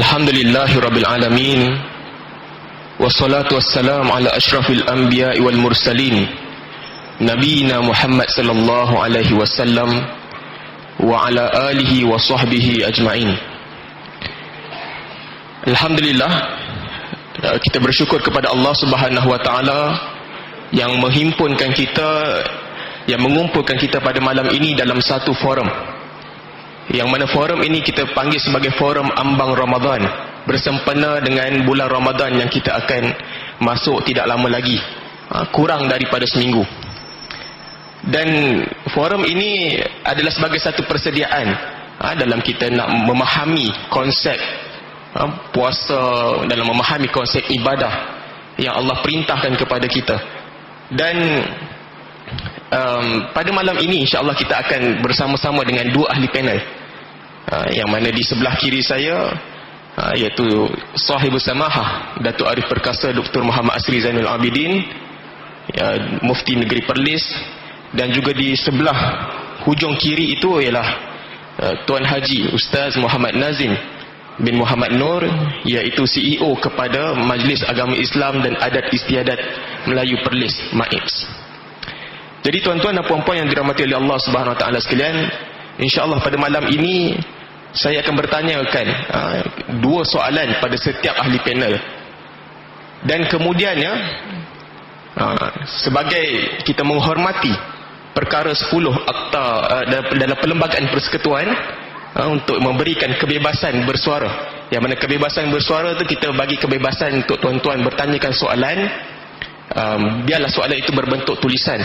Alhamdulillahirabbil alamin. Wassalatu wassalamu ala asyrafil anbiya'i wal mursalin. Nabiyina Muhammad sallallahu alaihi wasallam wa ala alihi wa sahbihi ajma'in. Alhamdulillah, kita bersyukur kepada Allah Subhanahu wa taala yang menghimpunkan kita, yang mengumpulkan kita pada malam ini dalam satu forum. Yang mana forum ini kita panggil sebagai forum ambang Ramadan, bersempena dengan bulan Ramadan yang kita akan masuk tidak lama lagi, kurang daripada seminggu. Dan forum ini adalah sebagai satu persediaan dalam kita nak memahami konsep puasa, dalam memahami konsep ibadah yang Allah perintahkan kepada kita. Dan pada malam ini insya-Allah kita akan bersama-sama dengan dua ahli panel, yang mana di sebelah kiri saya iaitu Sahibus Samahah Datuk Arif Perkasa Dr. Muhammad Asri Zainul Abidin, Mufti Negeri Perlis. Dan juga di sebelah hujung kiri itu ialah Tuan Haji Ustaz Muhammad Nazim bin Muhammad Nur, iaitu CEO kepada Majlis Agama Islam dan Adat Istiadat Melayu Perlis, MAIPS. Jadi tuan-tuan dan puan-puan yang dirahmati oleh Allah Subhanahu Wa Taala sekalian, insya-Allah pada malam ini saya akan bertanyakan dua soalan pada setiap ahli panel. Dan kemudiannya, sebagai kita menghormati perkara 10 akta dalam perlembagaan persekutuan, untuk memberikan kebebasan bersuara, yang mana kebebasan bersuara itu kita bagi kebebasan untuk tuan-tuan bertanyakan soalan, biarlah soalan itu berbentuk tulisan,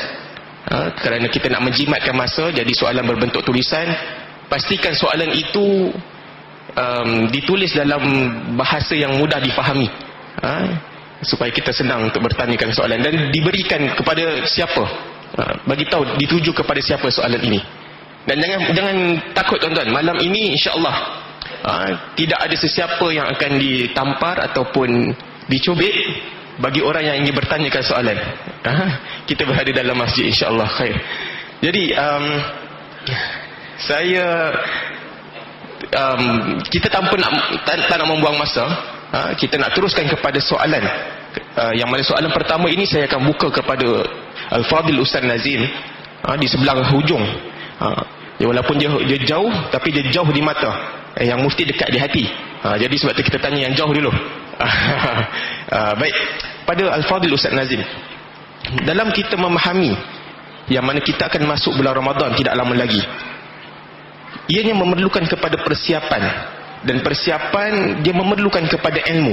kerana kita nak menjimatkan masa. Jadi soalan berbentuk tulisan, pastikan soalan itu ditulis dalam bahasa yang mudah difahami, supaya kita senang untuk bertanyakan soalan. Dan diberikan kepada siapa, bagi tahu dituju kepada siapa soalan ini. Dan jangan takut tuan-tuan, malam ini insya-Allah tidak ada sesiapa yang akan ditampar ataupun dicubit bagi orang yang ingin bertanyakan soalan. Kita berada dalam masjid insya-Allah. Khair. Jadi kita tanpa tak nak membuang masa, kita nak teruskan kepada soalan, yang mana soalan pertama ini saya akan buka kepada Al-Fadil Ustaz Nazim, di sebelah hujung. Walaupun dia jauh, tapi dia jauh di mata, yang mufti dekat di hati. Jadi sebab tu kita tanya yang jauh dulu. Baik, pada Al-Fadil Ustaz Nazim, dalam kita memahami yang mana kita akan masuk bulan Ramadan tidak lama lagi, ianya memerlukan kepada persiapan, dan persiapan dia memerlukan kepada ilmu.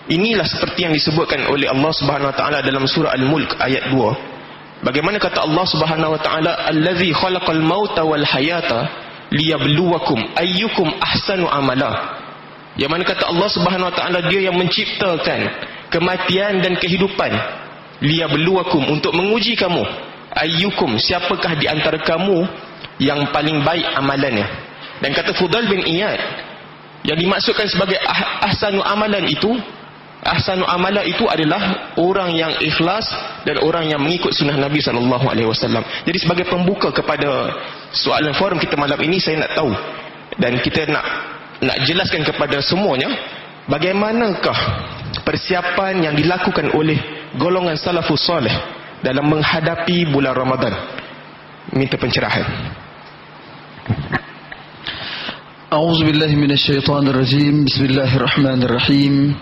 Inilah seperti yang disebutkan oleh Allah Subhanahu Wa Taala dalam surah Al-Mulk ayat 2. Bagaimana kata Allah Subhanahu Wa Taala, allazi khalaqal mauta wal hayata liyabluwakum ayyukum ahsanu amala. Yang mana kata Allah Subhanahu Wa Taala, dia yang menciptakan kematian dan kehidupan, liyabluwakum, untuk menguji kamu, ayyukum, siapakah di antara kamu yang paling baik amalannya. Dan kata Fudail bin Iyad, yang dimaksudkan sebagai ahsanu amalan itu, ahsanu amala itu adalah orang yang ikhlas dan orang yang mengikut sunnah Nabi SAW. Jadi sebagai pembuka kepada soalan forum kita malam ini, saya nak tahu dan kita nak jelaskan kepada semuanya, bagaimanakah persiapan yang dilakukan oleh golongan salafus salih dalam menghadapi bulan Ramadan. Minta pencerahan. A'udzubillahi minasyaitonirrajim. Bismillahirrahmanirrahim.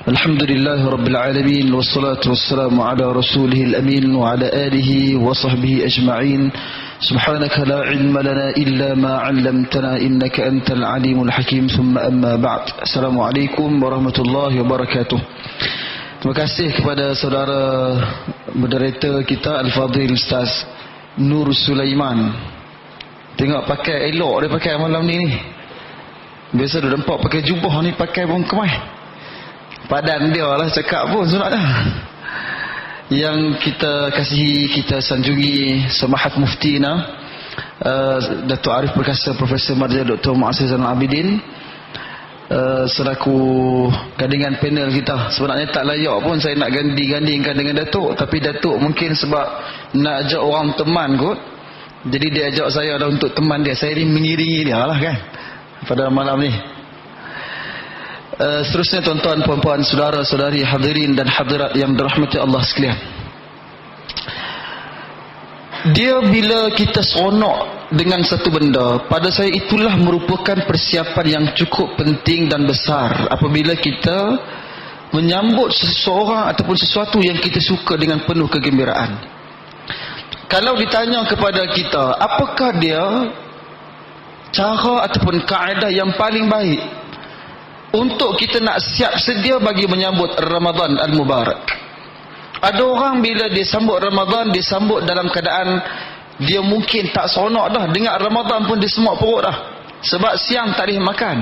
Alhamdulillahi Rabbil Alamin. Wassalatu wassalamu ala rasulihil amin wa ala alihi wa sahbihi ajma'in. Subhanaka la ilma lana illa ma 'allamtana innaka antal alimul hakim. Thumma amma ba'd. Assalamualaikum warahmatullahi wabarakatuh. Terima kasih kepada saudara moderator kita Al-Fadhil Ustaz Nur Sulaiman. Tengok pakai elok dia pakai malam ni. Biasa dia nampak pakai jubah ni, pakai pun kemai. Padan dia lah cakap pun sunat dah. Yang kita kasihi, kita sanjungi Semahat Muftina Datuk Arif Perkasa Profesor Marja Dr. Muhammad Zainul Abidin, selaku gandingan panel kita. Sebenarnya tak layak pun saya nak gandingkan dengan Datuk, tapi Datuk mungkin sebab nak ajak orang teman kot, jadi dia ajak saya dah untuk teman dia. Saya ni mengiringi dia lah kan pada malam ni. Seterusnya tuan-tuan, puan-puan, saudara-saudari, hadirin dan hadirat yang dirahmati Allah sekalian. Dia bila kita seronok dengan satu benda, pada saya itulah merupakan persiapan yang cukup penting dan besar apabila kita menyambut seseorang ataupun sesuatu yang kita suka dengan penuh kegembiraan. Kalau ditanya kepada kita, apakah dia cara ataupun kaedah yang paling baik untuk kita nak siap sedia bagi menyambut Ramadan Al-Mubarak? Ada orang bila dia sambut Ramadan, dia sambut dalam keadaan dia mungkin tak seronok dah. Dengar Ramadan pun dia semak perut dah. Sebab siang tak boleh makan.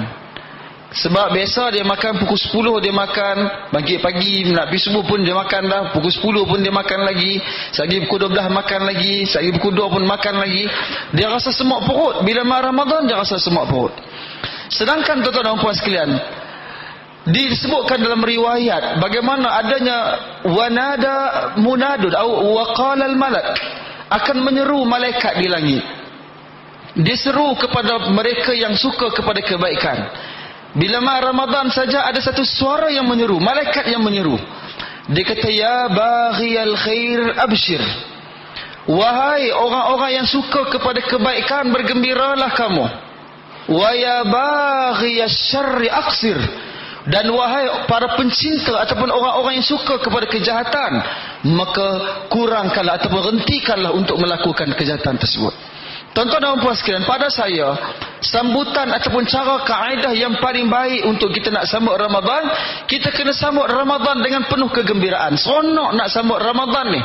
Sebab biasa dia makan pukul 10 dia makan, pagi nak pergi subuh pun dia makan dah, pukul 10 pun dia makan lagi, sehari pukul 12 makan lagi, sehari pukul 2 pun makan lagi. Dia rasa semak perut. Bila Ramadan dia rasa semak perut. Sedangkan tuan-tuan dan puan sekalian, disebutkan dalam riwayat bagaimana adanya wanada munadud atau waqalal malak, akan menyeru malaikat di langit. Dia seru kepada mereka yang suka kepada kebaikan. Bila Ramadan saja ada satu suara yang menyeru, malaikat yang menyeru. Dia kata, ya baghiyal khair abshir. Wahai orang-orang yang suka kepada kebaikan, bergembiralah kamu. Wa ya baghiyasy syarri aqsir. Dan wahai para pencinta ataupun orang-orang yang suka kepada kejahatan, maka kurangkanlah ataupun hentikanlah untuk melakukan kejahatan tersebut. Tuan-tuan dan puan sekalian, pada saya sambutan ataupun cara kaedah yang paling baik untuk kita nak sambut Ramadan, kita kena sambut Ramadan dengan penuh kegembiraan. Seronok nak sambut Ramadan ni.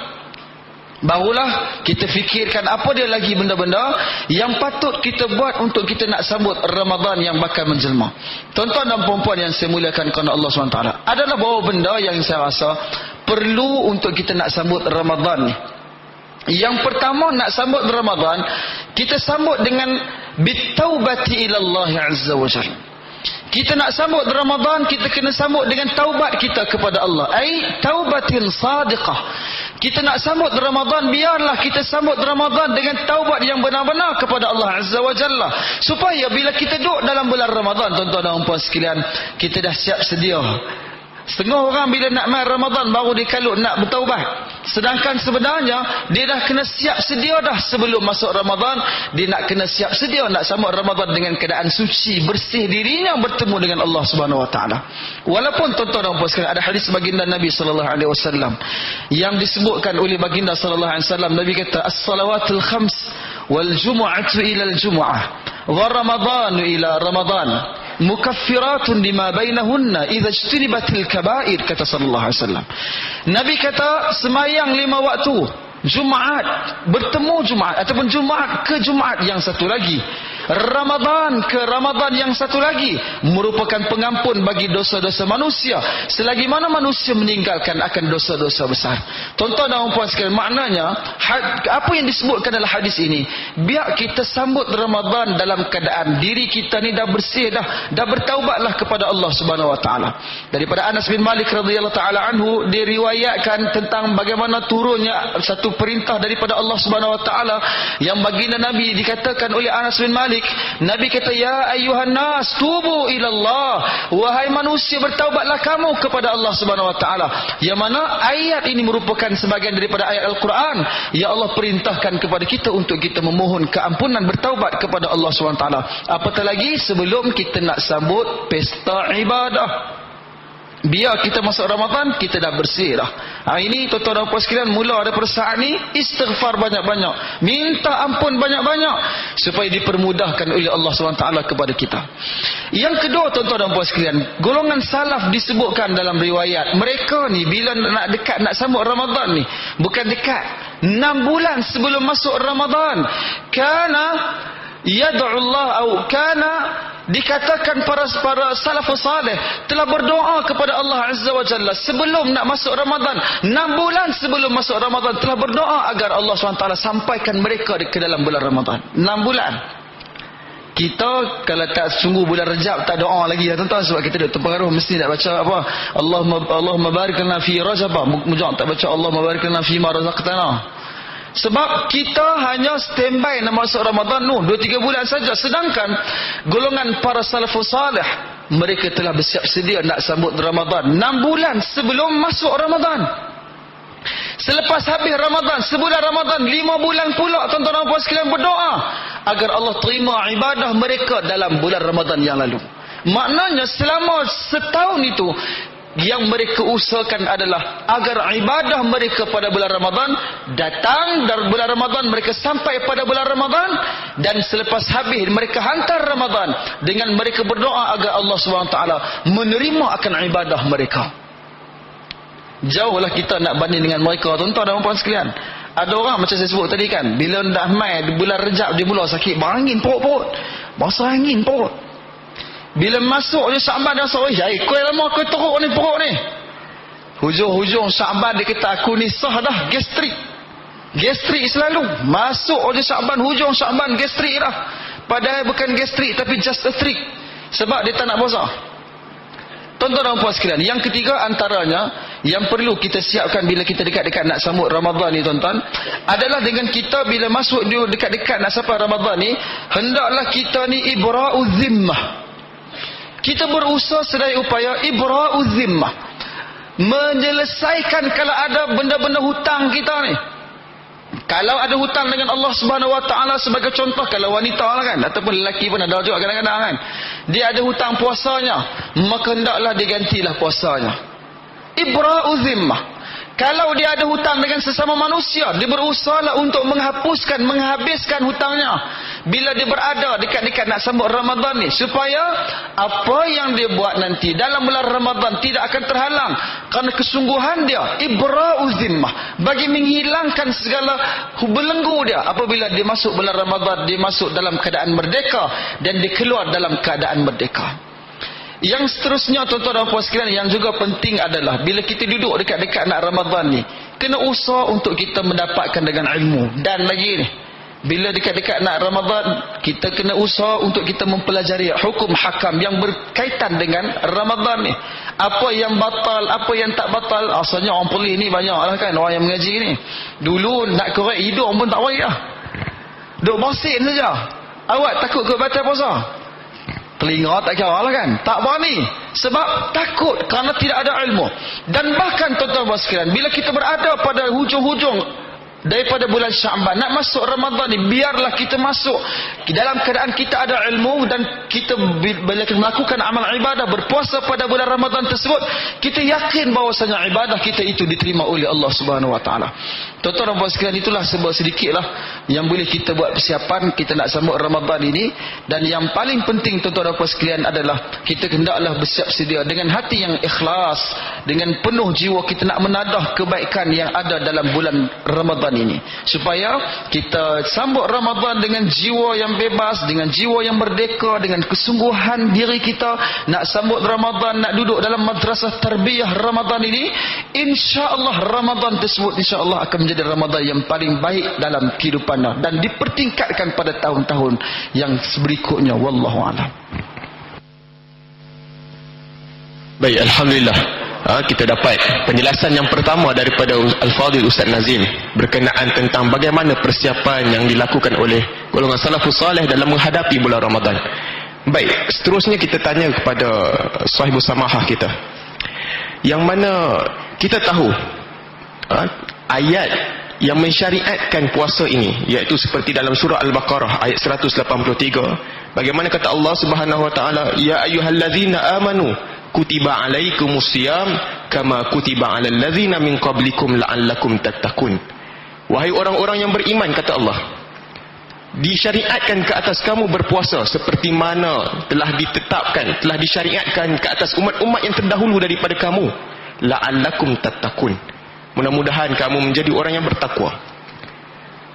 Barulah kita fikirkan apa dia lagi benda-benda yang patut kita buat untuk kita nak sambut Ramadan yang bakal menjelma. Tuan-tuan dan puan-puan yang saya muliakan kerana Allah SWT, adalah beberapa benda yang saya rasa perlu untuk kita nak sambut Ramadan ni. Yang pertama, nak sambut Ramadan, kita sambut dengan bitaubati ilallah azza wa jalla. Kita nak sambut Ramadan, kita kena sambut dengan taubat kita kepada Allah. Ai taubatin sadiqah. Kita nak sambut Ramadan, biarlah kita sambut Ramadan dengan taubat yang benar-benar kepada Allah azza wa jalla. Supaya bila kita duduk dalam bulan Ramadan, tuan-tuan dan puan sekalian, kita dah siap sedia. Setengah orang bila nak main Ramadan baru dia kalut nak bertaubat. Sedangkan sebenarnya dia dah kena siap sedia dah sebelum masuk Ramadan. Dia nak kena siap sedia nak sambut Ramadan dengan keadaan suci, bersih dirinya bertemu dengan Allah Subhanahu Wa Taala. Walaupun tuan-tuan dan puan sekalian, ada hadis baginda Nabi sallallahu alaihi wasallam yang disebutkan oleh baginda sallallahu alaihi wasallam. Nabi kata, as-salawatul khams wal jumu'atu ila al-jumu'ah wa ramadanu ila ramadan mukaffiratun lima bainahunna idza ijtanibatil kaba'ir, kata sallallahu alaihi wasallam. Nabi kata semayang 5 waktu, Jumaat bertemu Jumaat ataupun Jumaat ke Jumaat yang satu lagi, Ramadan ke Ramadan yang satu lagi, merupakan pengampun bagi dosa-dosa manusia selagi mana manusia meninggalkan akan dosa-dosa besar. Tuan-tuan dan puan sekalian, maknanya apa yang disebutkan dalam hadis ini, biar kita sambut Ramadan dalam keadaan diri kita ni dah bersih, dah bertaubatlah kepada Allah Subhanahu Wa Taala. Daripada Anas bin Malik radhiyallahu taala anhu diriwayatkan tentang bagaimana turunnya satu perintah daripada Allah Subhanahu Wa Taala yang baginda Nabi dikatakan oleh Anas bin Malik. Nabi kata, ya ayyuhan nas tubu ilallah, wahai manusia bertaubatlah kamu kepada Allah Subhanahu Wa Taala. Yang mana ayat ini merupakan sebahagian daripada ayat Al-Quran. Ya Allah perintahkan kepada kita untuk kita memohon keampunan, bertaubat kepada Allah Subhanahu Wa Taala. Apatah lagi sebelum kita nak sambut pesta ibadah. Biar kita masuk Ramadan, kita dah bersih dah. Hari ini tuan-tuan dan puan sekalian, mula daripada saat ni istighfar banyak-banyak, minta ampun banyak-banyak supaya dipermudahkan oleh Allah SWT kepada kita. Yang kedua tuan-tuan dan puan sekalian, golongan salaf disebutkan dalam riwayat, mereka ni bila nak dekat nak sambut Ramadan ni, bukan dekat, 6 bulan sebelum masuk Ramadan, kana yad'u Allah atau kana dikatakan para salafus salih telah berdoa kepada Allah Azza wa Jalla sebelum nak masuk Ramadan. 6 bulan sebelum masuk Ramadan telah berdoa agar Allah SWT sampaikan mereka ke dalam bulan Ramadan. 6 bulan. Kita kalau tak sungguh bulan Rejab tak doa lagi tuan-tuan, sebab kita duduk terpengaruh mesti nak baca apa, Allahumma barik lana fi Rajab, mujak tak baca Allahumma barik lana fi ma razaqtana. Sebab kita hanya standby nak masuk Ramadan 2-3 bulan saja. Sedangkan golongan para salafus salih mereka telah bersiap sedia nak sambut Ramadan 6 bulan sebelum masuk Ramadan. Selepas habis Ramadan, sebulan Ramadan, 5 bulan pula tuan-tuan dan puan sekalian berdoa agar Allah terima ibadah mereka dalam bulan Ramadan yang lalu. Maknanya selama setahun itu yang mereka usahakan adalah agar ibadah mereka pada bulan Ramadan datang dari bulan Ramadan, mereka sampai pada bulan Ramadan, dan selepas habis mereka hantar Ramadan dengan mereka berdoa agar Allah SWT menerima akan ibadah mereka. Jauhlah kita nak banding dengan mereka tuan-tuan dan puan sekalian. Ada orang macam saya sebut tadi kan, bila dah mai bulan Rejab dia mula sakit berangin perut-perut, basah angin perut. Bila masuk je Syaban dah sore, kau lama kau teruk ni perut ni. Hujung-hujung Syaban dia kata aku ni sah dah, gastrik selalu. Masuk je Syaban, hujung Syaban gastrik dah. Padahal bukan gastrik tapi just a trick, sebab dia tak nak puasa. Tuan-tuan dan puan sekalian, yang ketiga antaranya yang perlu kita siapkan bila kita dekat-dekat nak sambut Ramadan ni tuan-tuan, adalah dengan kita bila masuk dekat-dekat nak sampai Ramadan ni, hendaklah kita ni ibra'uz zimmah. Kita berusaha sedaya upaya ibra'uz zimmah, menyelesaikan kalau ada benda-benda hutang kita ni. Kalau ada hutang dengan Allah Subhanahu Wa Taala, sebagai contoh, kalau wanita lah kan, ataupun lelaki pun ada juga kadang-kadang kan, dia ada hutang puasanya, maka hendaklah digantilah puasanya. Ibra'uz zimmah. Kalau dia ada hutang dengan sesama manusia, dia berusahalah untuk menghabiskan hutangnya bila dia berada dekat-dekat nak sambut Ramadan ni, supaya apa yang dia buat nanti dalam bulan Ramadan tidak akan terhalang, kerana kesungguhan dia ibra'uz zimmah, bagi menghilangkan segala belenggu dia. Apabila dia masuk bulan Ramadan, dia masuk dalam keadaan merdeka dan dia keluar dalam keadaan merdeka. Yang seterusnya tuan-tuan dan puan sekalian, yang juga penting adalah bila kita duduk dekat-dekat nak Ramadan ni, kena usaha untuk kita mendapatkan dengan ilmu. Dan lagi ni, bila dekat-dekat nak Ramadan, kita kena usaha untuk kita mempelajari hukum hakam yang berkaitan dengan Ramadan ni. Apa yang batal, apa yang tak batal. Asalnya orang polis ni banyak lah kan, orang yang mengaji ni. Dulu nak korek hidung pun tak baik lah, duk bersin saja. Awak takut ke batal puasa? Telinga tak kira lah kan, tak berani, sebab takut kerana tidak ada ilmu. Dan bahkan tuan-tuan sekalian, bila kita berada pada hujung-hujung daripada bulan Syaban nak masuk Ramadan ni, biarlah kita masuk dalam keadaan kita ada ilmu, dan kita bila kita melakukan amal ibadah berpuasa pada bulan Ramadan tersebut, kita yakin bahawasanya ibadah kita itu diterima oleh Allah Subhanahu Wa Taala. Tuan-tuan dan puan sekalian, itulah sebab sedikitlah yang boleh kita buat persiapan kita nak sambut Ramadan ini. Dan yang paling penting tuan-tuan dan puan sekalian adalah kita hendaklah bersiap sedia dengan hati yang ikhlas, dengan penuh jiwa kita nak menadah kebaikan yang ada dalam bulan Ramadan ini, supaya kita sambut Ramadan dengan jiwa yang bebas, dengan jiwa yang merdeka, dengan kesungguhan diri kita nak sambut Ramadan, nak duduk dalam madrasah tarbiyah Ramadan ini. InsyaAllah Ramadan tersebut insyaAllah akan menjadi Ramadan yang paling baik dalam kehidupan dan dipertingkatkan pada tahun-tahun yang berikutnya. Wallahu a'lam. Baik, alhamdulillah. Kita dapat penjelasan yang pertama daripada Al-Fadhil Ustaz Nazim berkenaan tentang bagaimana persiapan yang dilakukan oleh golongan salafus salih dalam menghadapi bulan Ramadan. Baik, seterusnya kita tanya kepada sahibus samahah kita, yang mana kita tahu ayat yang mensyariatkan puasa ini, iaitu seperti dalam surah Al-Baqarah ayat 183, bagaimana kata Allah Subhanahu Wa Taala, ya ayyuhallazina amanu kutiba alaikumus siyam kama kutiba alal ladzina min qablikum la'allakum tattaqun. Wahai orang-orang yang beriman, kata Allah, disyariatkan ke atas kamu berpuasa seperti mana telah ditetapkan, telah disyariatkan ke atas umat-umat yang terdahulu daripada kamu, la'allakum tattaqun, mudah-mudahan kamu menjadi orang yang bertakwa.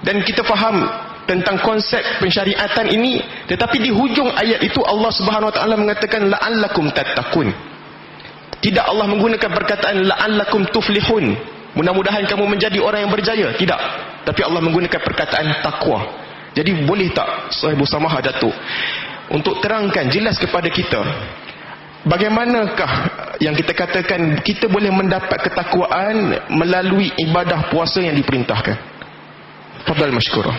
Dan kita faham tentang konsep pensyariatan ini, tetapi di hujung ayat itu Allah Subhanahu Wa Taala mengatakan la'allakum tattaqun. Tidak Allah menggunakan perkataan la'allakum tuflihun, mudah-mudahan kamu menjadi orang yang berjaya. Tidak, tapi Allah menggunakan perkataan takwa. Jadi boleh tak Sahibul Samahah Datuk untuk terangkan jelas kepada kita bagaimanakah yang kita katakan kita boleh mendapat ketakwaan melalui ibadah puasa yang diperintahkan? Fadhal masykurah.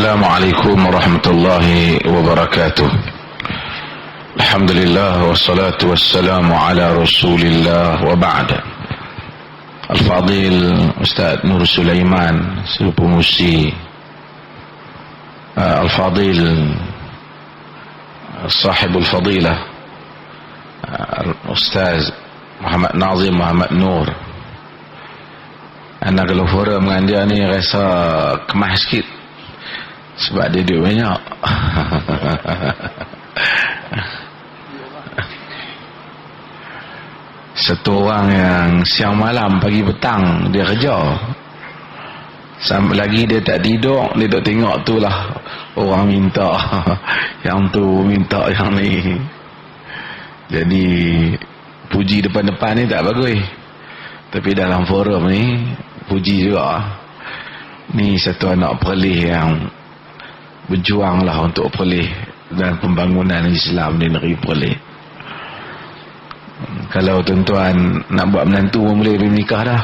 Assalamualaikum warahmatullahi wabarakatuh. Alhamdulillah wassalatu wassalamu ala Rasulillah wa ba'da. Al-Fadil Ustaz Nur Sulaiman Pengusi, Al-Fadil Sahibul Fadilah Ustaz Muhammad Nazim Muhammad Nur. Anak kalau forum dengan dia ni rasa kemas sikit sebab dia duit banyak. Satu orang yang siang malam pagi petang dia kerja, sampai lagi dia tak tidur, dia tak tengok tu lah orang minta yang tu minta yang ni. Jadi puji depan-depan ni tak bagus, tapi dalam forum ni puji juga. Ni satu anak Perlis yang berjuang lah untuk Perlis dan pembangunan Islam di negeri Perlis. Kalau tuan-tuan nak buat menantu pun boleh pergi menikah dah.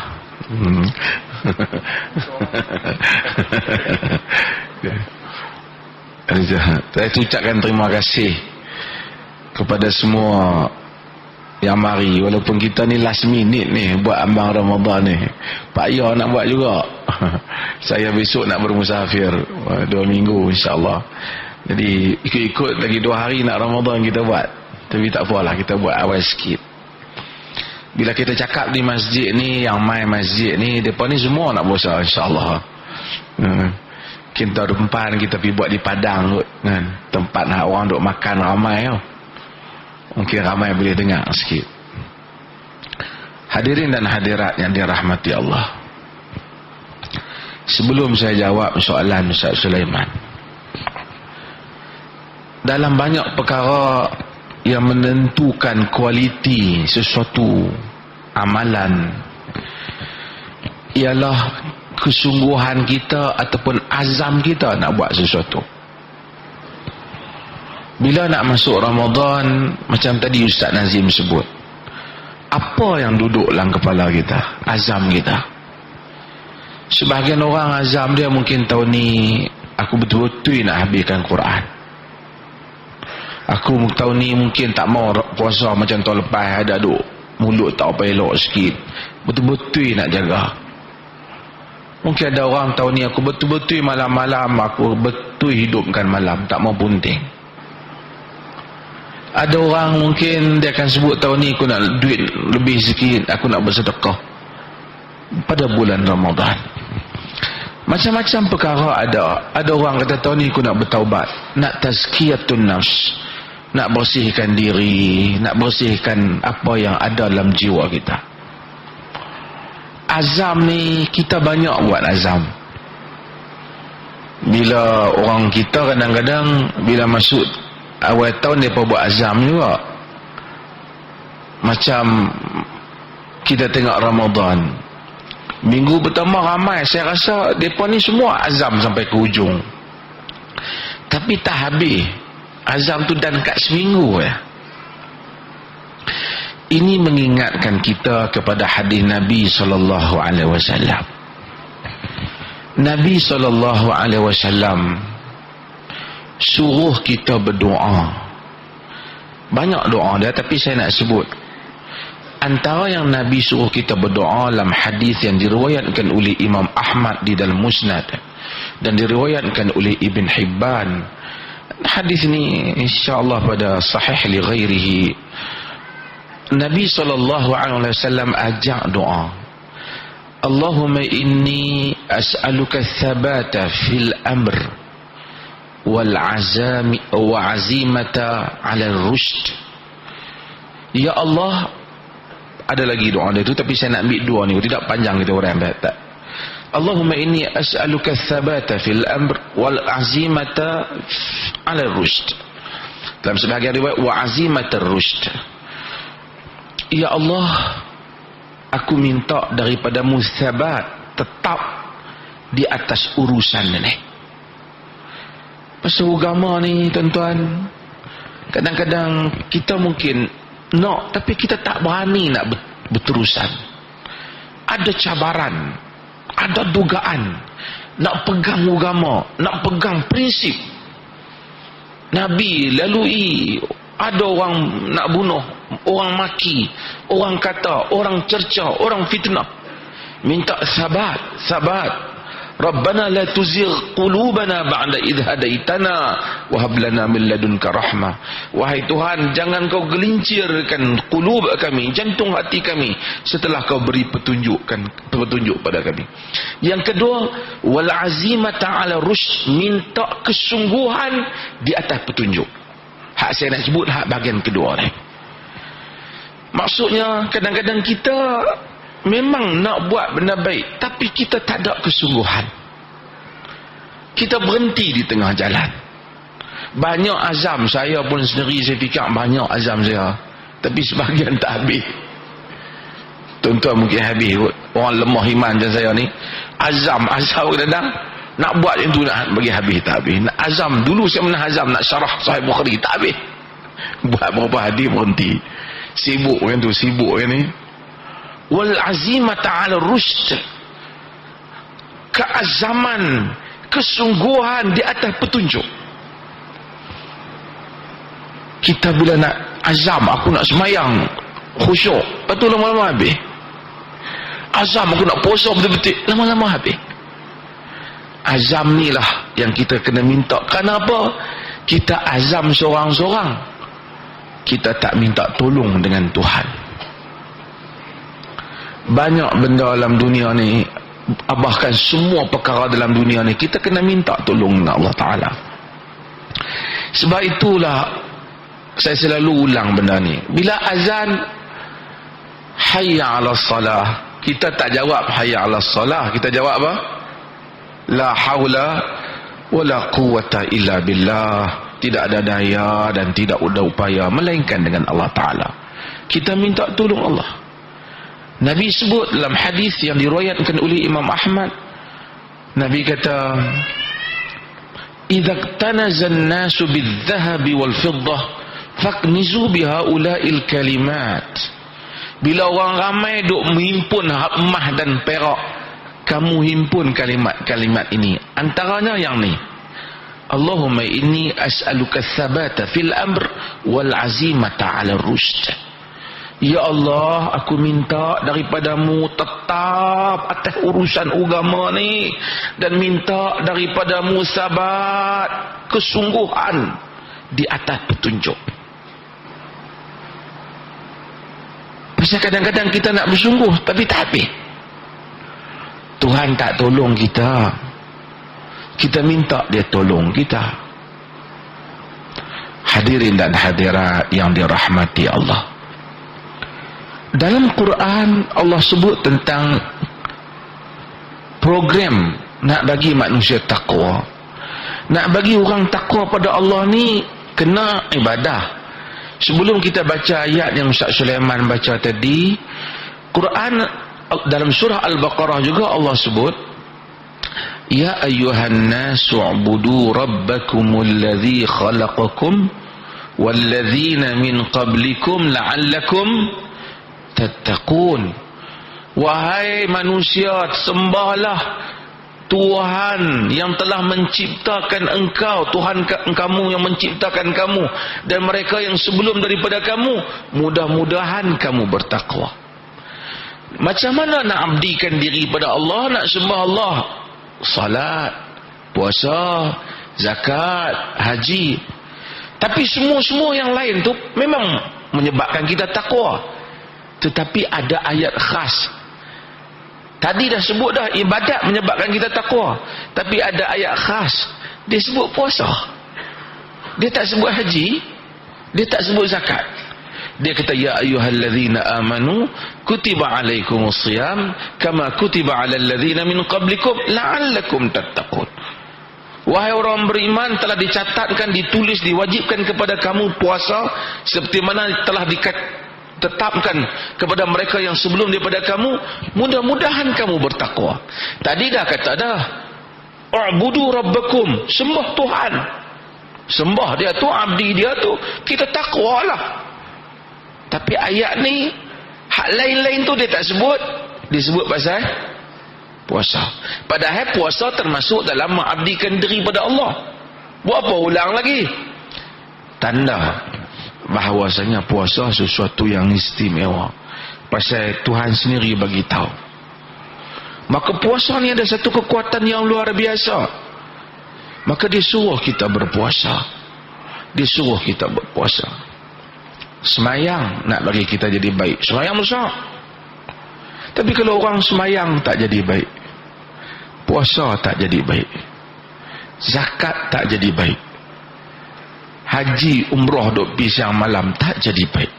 Saya ucapkan terima kasih kepada semua yang mari, walaupun kita ni last minute ni buat ambang Ramadan ni. Pak Ya nak buat juga. Saya besok nak bermusafir 2 minggu insyaAllah. Jadi ikut-ikut lagi 2 hari nak Ramadan kita buat. Tapi tak apalah, kita buat awal sikit. Bila kita cakap di masjid ni, yang main masjid ni, mereka ni semua nak puasa insyaAllah. Kita depan kita pergi buat di Padang kan? Tempat nak orang duk makan ramai tau. Mungkin ramai boleh dengar sikit. Hadirin dan hadirat yang dirahmati Allah, sebelum saya jawab soalan Ustaz Sulaiman, dalam banyak perkara yang menentukan kualiti sesuatu amalan ialah kesungguhan kita ataupun azam kita nak buat sesuatu. Bila nak masuk Ramadan, macam tadi Ustaz Nazim sebut, apa yang duduk dalam kepala kita? Azam kita. Sebahagian orang azam dia mungkin tahun ni aku betul-betul nak habiskan Quran. Aku tahun ni mungkin tak mau puasa macam tahun lepas, ada duk mulut tak apa elok sikit. Betul-betul nak jaga. Mungkin ada orang tahun ni aku betul-betul malam-malam aku betul hidupkan malam, tak mau bunting. Ada orang mungkin dia akan sebut tahun ni aku nak duit lebih sikit, aku nak bersedekah pada bulan Ramadan. Macam-macam perkara ada. Ada orang kata tahun ni aku nak bertaubat, nak tazkiyatun nafs, nak bersihkan diri, nak bersihkan apa yang ada dalam jiwa kita. Azam ni kita banyak buat azam. Bila orang kita kadang-kadang bila masuk awal tahun mereka buat azam juga. Macam kita tengok Ramadan, minggu pertama ramai, saya rasa mereka ni semua azam sampai ke hujung, tapi tak habis azam tu dan kat seminggu ya. Ini mengingatkan kita kepada hadis Nabi SAW. Nabi SAW suruh kita berdoa. Banyak doa dia, tapi saya nak sebut antara yang Nabi suruh kita berdoa dalam hadis yang diriwayatkan oleh Imam Ahmad di dalam Musnad dan diriwayatkan oleh Ibn Hibban. Hadis ni insya-Allah pada sahih li ghairihi. Nabi SAW ajak doa, Allahumma inni as'aluka thabata fil amr wal azami wa azimata 'ala rushd. Ya Allah, ada lagi doa dia tu tapi saya nak ambil dua ni, tidak panjang kita orang baca. Allahumma inni as'aluka thabata fil amr wal azimata 'ala rushd. Dalam sebahagian riwayat wa azimata rushd. Ya Allah, aku minta daripadamu thabat, tetap di atas urusan ini. Pasal agama ni tuan-tuan, kadang-kadang kita mungkin nak, tapi kita tak berani nak berterusan. Ada cabaran, ada dugaan, nak pegang agama, nak pegang prinsip Nabi lalui. Ada orang nak bunuh, orang maki, orang kata, orang cerca, orang fitnah. Minta sabat. Rabbana la tuzigh qulubana ba'da idh hadaitana wa hab lana min ladunka rahmah. Wahai Tuhan, jangan kau gelincirkan qulub kami, jantung hati kami, setelah kau beri petunjuk pada kami. Yang kedua, wal azimata ala rusyd, minta kesungguhan di atas petunjuk. Hak saya nak sebut hak bahagian kedua ni. Maksudnya kadang-kadang kita memang nak buat benda baik, tapi kita tak ada kesungguhan. Kita berhenti di tengah jalan. Banyak azam, saya pun sendiri saya fikir banyak azam saya, tapi sebahagian tak habis. Tuan-tuan mungkin habis kot. Orang lemah iman macam saya ni, azam kadang-kadang nak buat yang tu, nak bagi habis tak habis. Nak azam, dulu saya pernah azam nak syarah Sahih Bukhari, tak habis. Buat berapa hadis berhenti. Sibuk kan tu, sibuk kan ni. Wal azimata ala rusyd, keazaman, kesungguhan di atas petunjuk. Kita bila nak azam, aku nak semayang khusyuk, lepas tu lama-lama habis. Azam aku nak puasa betul-betul, lama-lama habis. Azam ni lah yang kita kena minta. Kenapa? Kita azam seorang-seorang, kita tak minta tolong dengan Tuhan. Banyak benda dalam dunia ni, bahkan semua perkara dalam dunia ni, kita kena minta tolong dengan Allah Ta'ala. Sebab itulah saya selalu ulang benda ni. Bila azan hayya ala salah, kita tak jawab hayya ala salah, kita jawab apa? La hawla wala quwwata illa billah. Tidak ada daya dan tidak ada upaya melainkan dengan Allah Ta'ala. Kita minta tolong Allah. Nabi sebut dalam hadis yang diriwayatkan oleh Imam Ahmad, Nabi kata, idza tanaza an-nasu bil-dhahabi wal-fiddah faqnizu bihaula'il kalimat. Bila orang ramai duk menghimpun emas dan perak, kamu himpun kalimat-kalimat ini. Antaranya yang ni, Allahumma inni as'aluka tsabata fil amr wal azimata 'ala rusyd. Ya Allah, aku minta daripadamu tetap atas urusan agama ni, dan minta daripadamu sabat, kesungguhan di atas petunjuk. Pasal kadang-kadang kita nak bersungguh tapi tak habis. Tuhan tak tolong kita, kita minta dia tolong kita. Hadirin dan hadirat yang dirahmati Allah, dalam Quran Allah sebut tentang program nak bagi manusia takwa. Nak bagi orang takwa pada Allah ni kena ibadah. Sebelum kita baca ayat yang Ustaz Sulaiman baca tadi, Quran dalam surah Al-Baqarah juga Allah sebut, ya ayyuhan nasu ubudu rabbakumul ladzi khalaqakum walladzina min qablikum la'allakum tattaqun. Wahai manusia, sembahlah Tuhan yang telah menciptakan engkau, Tuhan kamu yang menciptakan kamu dan mereka yang sebelum daripada kamu, mudah-mudahan kamu bertakwa. Macam mana nak abdikan diri pada Allah, nak sembah Allah? Salat, puasa, zakat, haji. Tapi semua yang lain tu memang menyebabkan kita takwa, tetapi ada ayat khas. Tadi dah sebut dah, ibadat menyebabkan kita takwa, tapi ada ayat khas. Dia sebut puasa, dia tak sebut haji, dia tak sebut zakat. Dia kata, ya ayyuhalladzina amanu kutiba alaikumus siyam kama kutiba alal ladzina min qablikum la'allakum tattaqun. Wahai orang beriman, telah dicatatkan, ditulis, diwajibkan kepada kamu puasa seperti mana telah ditetapkan kepada mereka yang sebelum daripada kamu, mudah-mudahan kamu bertakwa. Tadi dah kata dah, u'budu rabbakum, sembah Tuhan, sembah dia tu, abdi dia tu, kita takwalah. Tapi ayat ni hak lain-lain tu dia tak sebut. Dia sebut pasal puasa. Padahal puasa termasuk dalam mengabdikan diri pada Allah. Buat apa ulang lagi? Tanda bahawasanya puasa sesuatu yang istimewa. Pasal Tuhan sendiri bagi tahu. Maka puasa ni ada satu kekuatan yang luar biasa. Maka dia suruh kita berpuasa. Dia suruh kita berpuasa. Semayang nak bagi kita jadi baik. Semayang besar. Tapi kalau orang semayang tak jadi baik, puasa tak jadi baik, zakat tak jadi baik, haji umrah duk pi siang malam tak jadi baik,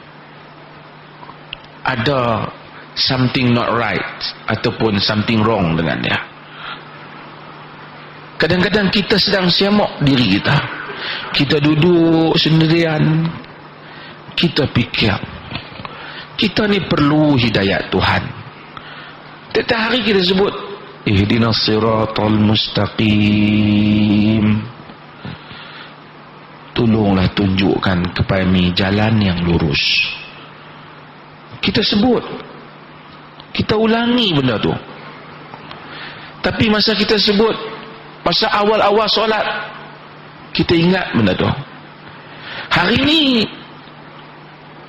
ada something not right ataupun something wrong dengan dia. Kadang-kadang kita sedang siamak diri kita, kita duduk sendirian, kita fikir kita ni perlu hidayat Tuhan. Tiap hari kita sebut ihdinas siratal mustaqim, tolonglah tunjukkan kepada kami jalan yang lurus. Kita sebut, kita ulangi benda tu. Tapi masa kita sebut, masa awal-awal solat, kita ingat benda tu. Hari ni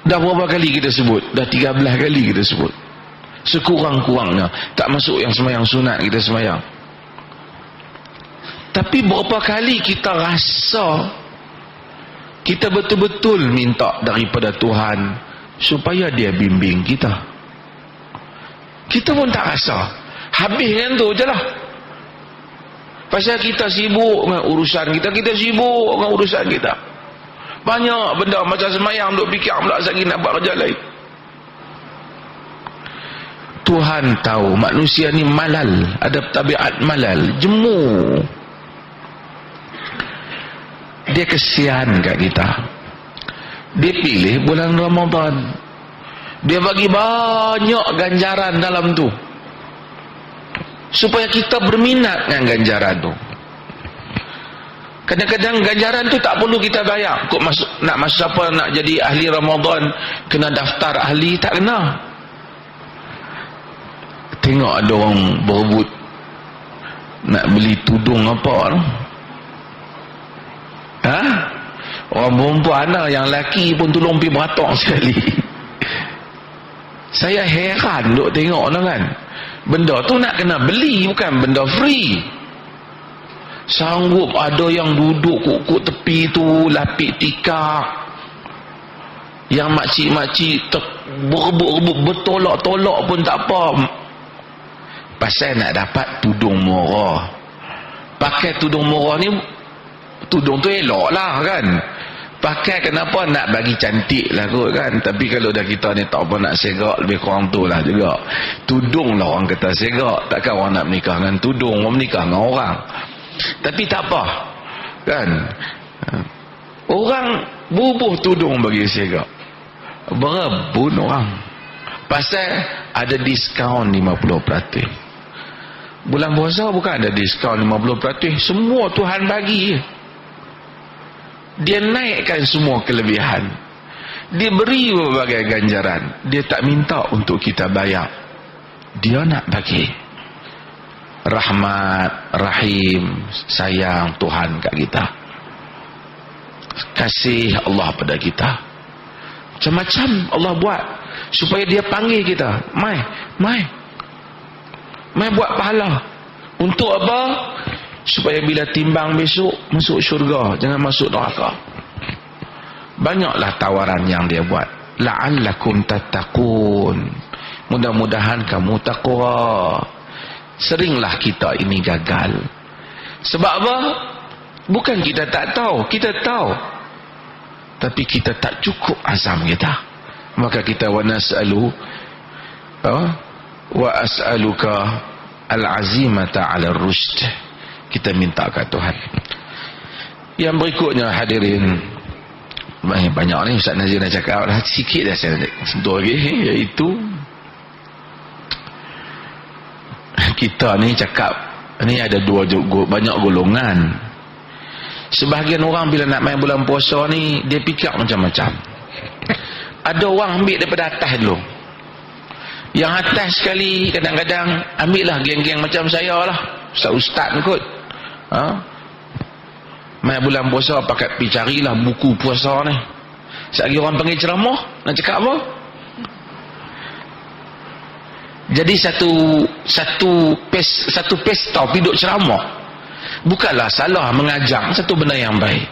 dah berapa kali kita sebut? Dah 13 kali kita sebut. Sekurang-kurangnya tak masuk yang semayang sunat kita semayang. Tapi berapa kali kita rasa kita betul-betul minta daripada Tuhan supaya dia bimbing kita. Kita pun tak rasa. Habis kan tu je lah. Pasal kita sibuk dengan urusan kita, kita sibuk dengan urusan kita. Banyak benda macam semayang duk fikir pula lagi nak buat kerja lain. Tuhan tahu manusia ni malal, ada tabiat malal, jemu. Dia kesian kat kita. Dia pilih bulan Ramadan. Dia bagi banyak ganjaran dalam tu, supaya kita berminat dengan ganjaran tu. Kadang-kadang ganjaran tu tak perlu kita bayar. Kok masuk, nak masuk siapa nak jadi ahli Ramadan kena daftar ahli, tak kena. Tengok ada orang berebut nak beli tudung apa tu. Ha? Orang perempuan lah, yang lelaki pun tolong pergi beratok sekali. Saya heran duk tengok lah kan. Benda tu nak kena beli, bukan benda free. Sanggup ada yang duduk kuk tepi tu lapik tikar, yang makcik-makcik berebut-rebut bertolak-tolak pun tak apa, pasal nak dapat tudung murah. Pakai tudung murah ni, tudung tu elok lah kan, pakai kenapa nak bagi cantik lah kot kan. Tapi kalau dah kita ni tak apa nak segak, lebih kurang tu lah juga. Tudung lah orang kata segak. Takkan orang nak menikah dengan tudung, orang menikah dengan orang. Tapi tak apa kan, orang bubuh tudung bagi segak, berebut orang pasal ada diskaun 50%. Bulan puasa bukan ada diskaun 50%, semua Tuhan bagi. Dia naikkan semua kelebihan, dia beri berbagai ganjaran. Dia tak minta untuk kita bayar, dia nak bagi. Rahmat, rahim, sayang Tuhan kat kita, kasih Allah pada kita. Macam-macam Allah buat supaya dia panggil kita, mai buat pahala. Untuk apa? Supaya bila timbang besok masuk syurga, jangan masuk neraka. Banyaklah tawaran yang dia buat. La'allakum tattaqun, mudah-mudahan kamu takwa. Seringlah kita ini gagal. Sebab apa? Bukan kita tak tahu, kita tahu, tapi kita tak cukup azam kita. Maka kita wa as'aluka al-azimata 'ala ar-rusyd, kita minta kat Tuhan. Yang berikutnya hadirin, banyak ni Ustaz Nazir dah cakap dah, sikit dah saya sentuh lagi, iaitu kita ni cakap ni ada banyak golongan. Sebahagian orang bila nak main bulan puasa ni, dia fikir macam-macam. Ada orang ambil daripada atas dulu, Yang atas sekali kadang-kadang ambillah geng-geng macam saya lah, ustaz-ustaz kot. Mai bulan puasa pakat pergi carilah buku puasa ni. Sekali orang panggil ceramah, nak cakap apa? Jadi satu pesta piduk ceramah. Bukanlah salah mengajak, satu benda yang baik.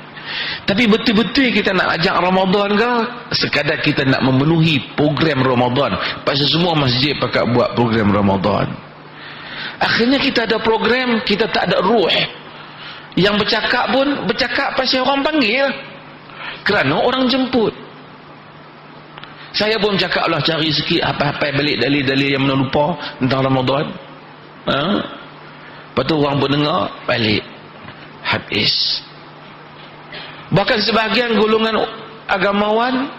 Tapi betul-betul kita nak ajak Ramadan ke? Sekadar kita nak memenuhi program Ramadan. Pasal semua masjid pakat buat program Ramadan. Akhirnya kita ada program, kita tak ada ruh. Yang bercakap pun bercakap pasal orang panggil, kerana orang jemput. Saya pun cakap lah, cari sikit apa-apa balik dalil-dalil yang mana lupa tentang Ramadan. Lepas tu orang pun dengar, balik habis. Bahkan sebahagian golongan agamawan,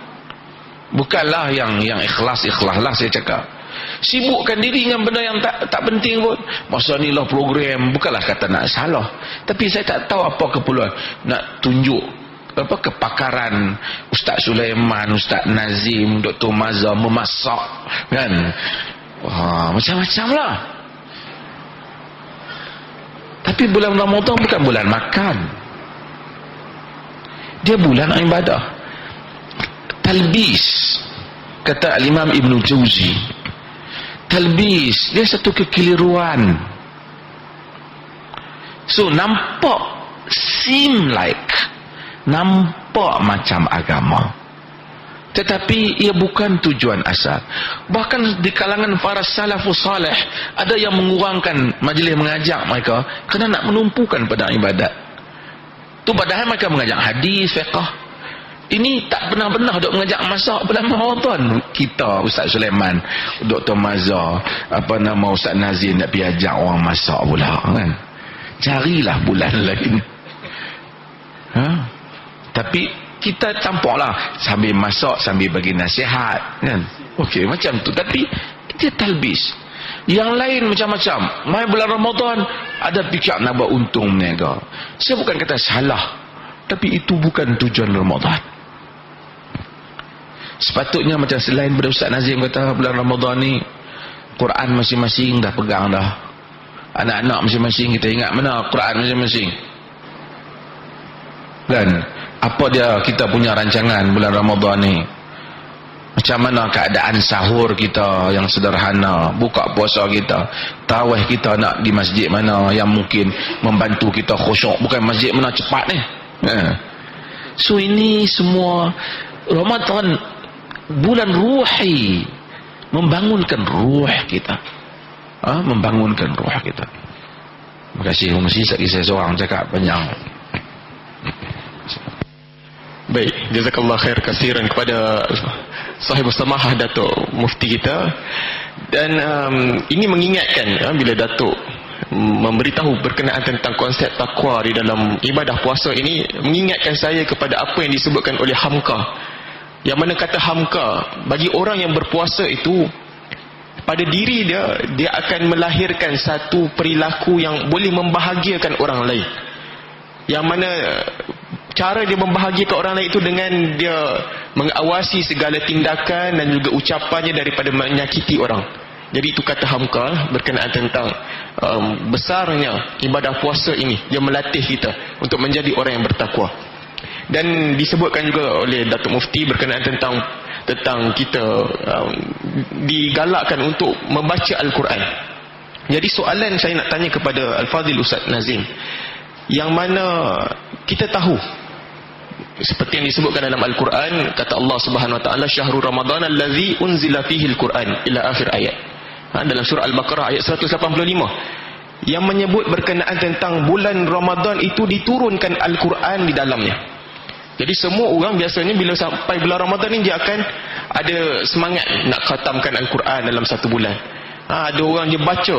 bukanlah yang ikhlas lah saya cakap, sibukkan diri dengan benda yang tak penting pun. Masa ni lah program, bukanlah kata nak salah, tapi saya tak tahu apa keperluan nak tunjuk kepakaran Ustaz Sulaiman, Ustaz Nazim, Dr. Mazhar memasak kan. Macam-macam lah. Tapi bulan Ramadan bukan bulan makan, dia bulan ibadah. Talbis, kata Imam Ibn Jauzi, talbis dia satu kekeliruan. So nampak, nampak macam agama, tetapi ia bukan tujuan asal. Bahkan di kalangan para salafus salih ada yang mengurangkan majlis mengajak mereka kerana nak menumpukan pada ibadat tu, padahal mereka mengajak hadis, fiqh. Ini tak benar-benar duk mengajak masak bulan Ramadan. Kita Ustaz Sulaiman, Dr. Mazhar, Ustaz Nazim nak pergi ajak orang masak pula kan. Carilah bulan lain. Tapi kita tampaklah sambil masak sambil bagi nasihat kan. Okey, macam tu. Tapi dia talbis. Yang lain macam-macam. Mai bulan Ramadan ada fikir nak buat untung berniaga. Saya bukan kata salah, tapi itu bukan tujuan Ramadan. Sepatutnya macam selain pada Ustaz Nazim kata, bulan Ramadan ni Quran masing-masing dah pegang dah. Anak-anak masing-masing kita ingat mana Quran masing-masing. Dan apa dia kita punya rancangan bulan Ramadan ni? Macam mana keadaan sahur kita yang sederhana, buka puasa kita, tarawih kita nak di masjid mana yang mungkin membantu kita khusyuk, bukan masjid mana cepat ni. So ini semua Ramadan bulan ruhi, membangunkan ruh kita. Membangunkan ruh kita. Terima kasih. Mengisi saya seorang cakap panjang. Baik, jazakallah khair kasiran kepada sahib samahah Datuk Mufti kita. Dan ini mengingatkan bila Datuk memberitahu berkenaan tentang konsep takwa di dalam ibadah puasa ini, mengingatkan saya kepada apa yang disebutkan oleh Hamka. Yang mana kata Hamka, bagi orang yang berpuasa itu, pada diri dia akan melahirkan satu perilaku yang boleh membahagiakan orang lain. Yang mana cara dia membahagiakan orang lain itu dengan dia mengawasi segala tindakan dan juga ucapannya daripada menyakiti orang. Jadi itu kata Hamka berkenaan tentang besarnya ibadah puasa ini. Dia melatih kita untuk menjadi orang yang bertakwa. Dan disebutkan juga oleh Datuk Mufti berkenaan tentang kita digalakkan untuk membaca Al-Quran. Jadi soalan saya nak tanya kepada Al-Fadhil Ustaz Nazim, yang mana kita tahu seperti yang disebutkan dalam Al-Quran, kata Allah Subhanahu Wa Taala, syahrul Ramadan allazi unzila fihi al-Quran ila akhir ayat. Dalam surah Al-Baqarah ayat 185 yang menyebut berkenaan tentang bulan Ramadan itu diturunkan Al-Quran di dalamnya. Jadi semua orang biasanya bila sampai bulan Ramadan ni dia akan ada semangat nak khatamkan Al-Quran dalam satu bulan. Ada orang dia baca,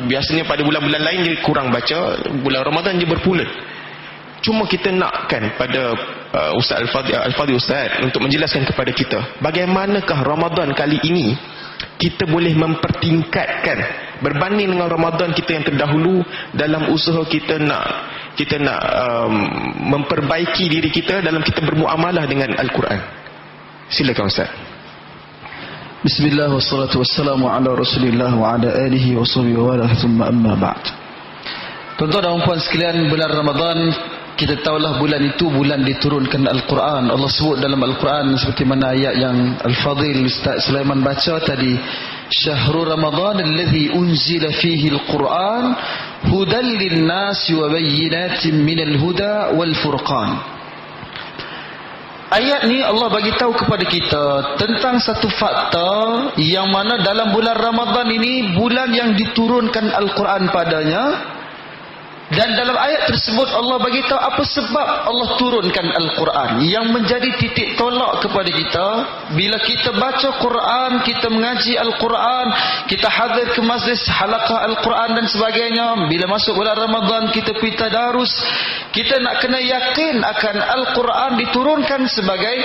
biasanya pada bulan-bulan lain dia kurang baca, bulan Ramadan dia berpula. Cuma kita nakkan pada Ustaz Al-Fadhil Ustaz untuk menjelaskan kepada kita bagaimanakah Ramadan kali ini kita boleh mempertingkatkan berbanding dengan Ramadan kita yang terdahulu dalam usaha kita nak memperbaiki diri kita dalam kita bermuamalah dengan Al-Quran. Silakan Ustaz. Bismillah wassalatu wassalamu ala Rasulillah wa ala alihi wa sahbihi wa ala thumma amma ba'd. Tuan-tuan dan puan sekalian, bulan Ramadan, kita tahulah bulan itu bulan diturunkan Al-Quran. Allah sebut dalam Al-Quran seperti mana ayat yang Al-Fadhil Ustaz Sulaiman baca tadi, Syahrul Ramadan alladhi unzila fihi Al-Quran hudan lin-nas wa bayyinatin minal huda wal furqan. Ayat ni Allah bagi tahu kepada kita tentang satu fakta yang mana dalam bulan Ramadan ini bulan yang diturunkan Al-Quran padanya. Dan dalam ayat tersebut Allah bagi tahu apa sebab Allah turunkan Al-Quran, yang menjadi titik tolak kepada kita bila kita baca Quran, kita mengaji Al-Quran, kita hadir ke majlis halaqah Al-Quran dan sebagainya. Bila masuk bulan Ramadan kita pergi tadarus, kita nak kena yakin akan Al-Quran diturunkan sebagai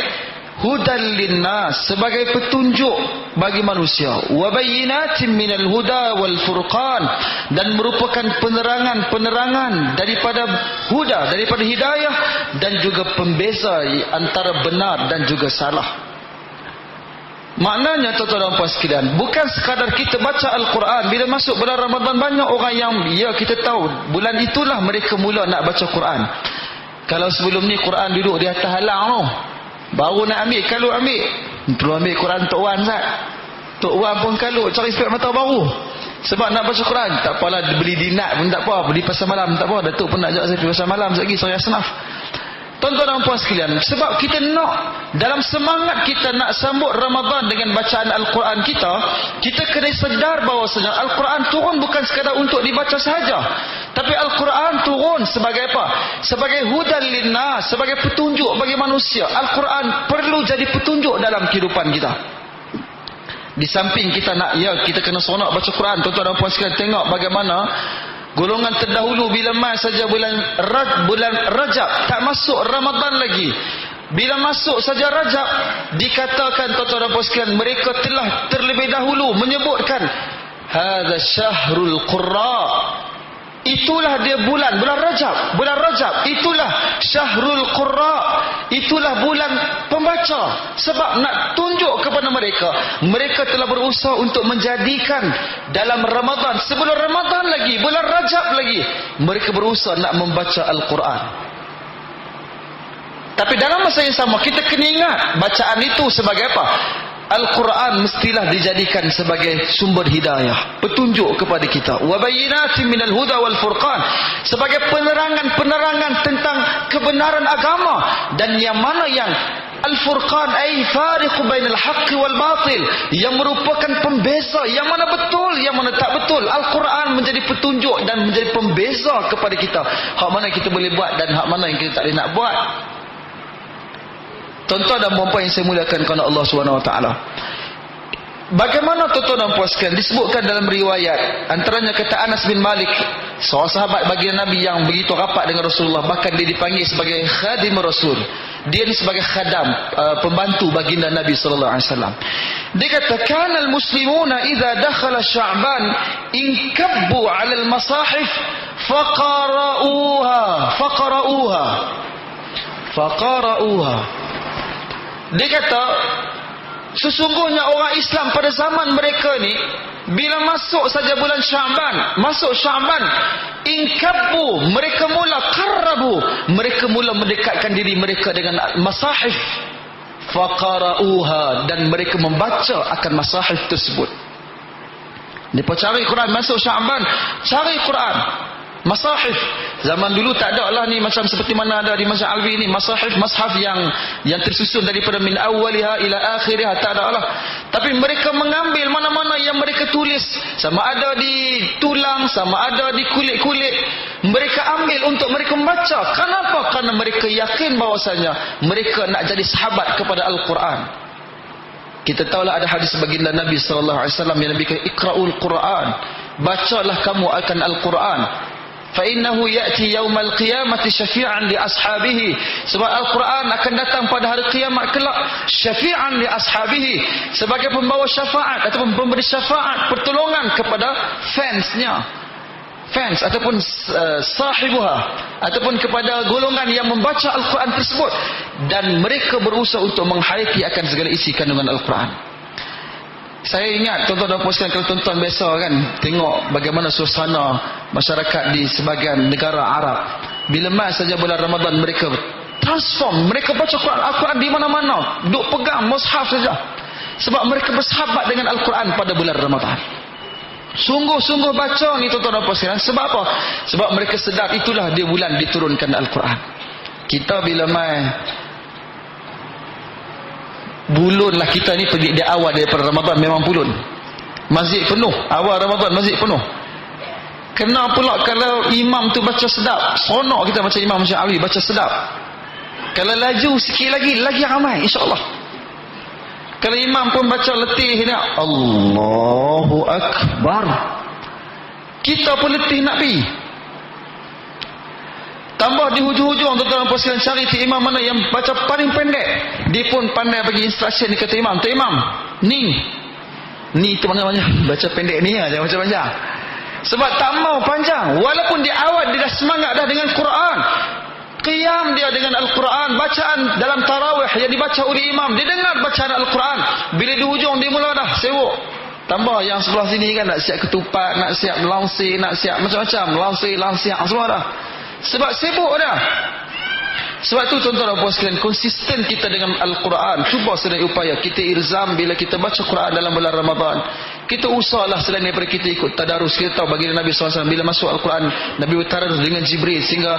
hudan linnas, sebagai petunjuk bagi manusia, wa bayyinatin minal huda wal furqan, dan merupakan penerangan daripada huda, daripada hidayah, dan juga pembeza antara benar dan juga salah. Maknanya tuan-tuan dan puan sekalian, bukan sekadar kita baca Al-Quran. Bila masuk bulan Ramadan, banyak orang yang kita tahu bulan itulah mereka mula nak baca Quran. Kalau sebelum ni Quran duduk di atas halang tu, baru nak ambil, kalau perlu ambil Quran Tok Wan Zat. Tok Wan pun kalau cari spek mata baru sebab nak baca Quran. Tak apalah, beli dinat pun tak apa, beli pasar malam tak apa. Datuk pun nak ajak saya pergi pasar malam sekejap lagi, saya senaf. Tuan-tuan dan puan sekalian, sebab kita nak, dalam semangat kita nak sambut Ramadan dengan bacaan Al-Quran kita kena sedar bahawasanya Al-Quran turun bukan sekadar untuk dibaca sahaja, tapi Al-Quran turun sebagai apa? Sebagai hudan linnas, sebagai petunjuk bagi manusia. Al-Quran perlu jadi petunjuk dalam kehidupan kita. Di samping kita nak, kita kena seronok baca Quran. Tuan-tuan dan puan sekalian, tengok bagaimana golongan terdahulu bila mas saja bulan Rajab, tak masuk Ramadan lagi, bila masuk saja Rajab, dikatakan tuan-tuan dan puan sekalian, mereka telah terlebih dahulu menyebutkan hadza syahrul qurra, itulah dia bulan Rajab, itulah syahrul qurra, itulah bulan pembaca. Sebab nak tunjuk kepada mereka telah berusaha untuk menjadikan dalam Ramadan, sebelum Ramadan lagi, bulan Rajab lagi, mereka berusaha nak membaca Al-Quran. Tapi dalam masa yang sama kita kena ingat bacaan itu sebagai apa? Al-Quran mestilah dijadikan sebagai sumber hidayah, petunjuk kepada kita. Wa bayyinatin minal huda wal furqan, sebagai penerangan tentang kebenaran agama, dan yang mana yang Al-Furqan ay fariqu bainal haqqi wal batil, yang merupakan pembeza yang mana betul, yang mana tak betul. Al-Quran menjadi petunjuk dan menjadi pembeza kepada kita, hak mana kita boleh buat dan hak mana yang kita tak boleh nak buat. Tuan-tuan dan puan-puan yang saya muliakan kerana Allah SWT, bagaimana tuan-tuan dan puan sekalian, disebutkan dalam riwayat, antaranya kata Anas bin Malik, seorang sahabat baginda Nabi yang begitu rapat dengan Rasulullah, bahkan dia dipanggil sebagai khadim Rasul. Dia ni sebagai khadam, pembantu baginda Nabi sallallahu alaihi wasallam. Dia kata, "Kana al-muslimuna idza dakhala Sya'ban inkabbu 'ala al-masahif faqara'uha." Dia kata, sesungguhnya orang Islam pada zaman mereka ni, bila masuk saja bulan Sya'ban, inkabbu, mereka mula qarrabu, mereka mula mendekatkan diri mereka dengan masahif, faqara'uha, dan mereka membaca akan masahif tersebut. Mereka cari Quran, masuk Sya'ban, cari Quran, masahif. Zaman dulu tak ada lah ni macam seperti mana ada di Masjid Alwi ni, mushaf yang tersusun daripada min awwaliha ila akhiriha, tak ada lah. Tapi mereka mengambil mana-mana yang mereka tulis, sama ada di tulang, sama ada di kulit-kulit, mereka ambil untuk mereka membaca. Kenapa? Kerana mereka yakin bahawasanya mereka nak jadi sahabat kepada Al-Quran. Kita tahulah ada hadis baginda Nabi sallallahu alaihi wasallam yang Nabi kata, "Iqra'ul Quran", bacalah kamu akan Al-Quran. فَإِنَّهُ يَأْتِي يَوْمَ الْقِيَامَةِ شَفِيعًا لِأَصْحَابِهِ, sebab Al-Quran akan datang pada hari kiamat kelak syafi'an li ashabihi, sebagai pembawa syafaat ataupun pemberi syafaat, pertolongan kepada fans ataupun sahibuha, ataupun kepada golongan yang membaca Al-Quran tersebut, dan mereka berusaha untuk menghayati akan segala isi kandungan Al-Quran. Saya ingat tuan-tuan dan puan sekalian, kalau tuan-tuan biasa kan tengok bagaimana suasana masyarakat di sebahagian negara Arab, bila mas saja bulan Ramadan mereka transform, mereka baca Al-Quran di mana-mana, duk pegang mushaf saja, sebab mereka bersahabat dengan Al-Quran pada bulan Ramadan. Sungguh-sungguh baca ni tuan-tuan dan puan sekalian. Sebab apa? Sebab mereka sedar itulah dia bulan diturunkan Al-Quran. Kita bila main bulun lah, kita ni pergi di awal daripada Ramadan memang bulun, masjid penuh, awal Ramadan masjid penuh. Kena pula kalau imam tu baca sedap, seronok kita macam Imam Syafi'i baca sedap. Kalau laju sikit lagi ramai insya-Allah. Kalau imam pun baca letih ni, Allahu Akbar, kita pun letih nak pergi. Tambah di hujung-hujung tuan-tuan puan sekalian, cari tu imam mana yang baca paling pendek. Dia pun pandai bagi instruction. Dia kata imam, tu imam, ni tu banyak baca pendek ni lah, jangan macam-macam. Sebab tak mau panjang. Walaupun di awal dia dah semangat dah dengan Quran, qiyam dia dengan Al-Quran, bacaan dalam tarawih yang dibaca oleh imam, dia dengar bacaan Al-Quran. Bila di hujung dia mula dah sewok. Tambah yang sebelah sini kan nak siap ketupat, nak siap melangsir, nak siap macam-macam, langsir semua dah. Sebab sibuk dah. Sebab tu tuan-tuan dan puan sekalian, konsisten kita dengan Al-Quran. Cuba sedaya upaya kita ilzam bila kita baca Quran dalam bulan Ramadan. Kita usahlah selain daripada kita ikut tadarus. Kita tahu baginda Nabi SAW bila masuk Al-Quran, Nabi bertadarus dengan Jibril sehingga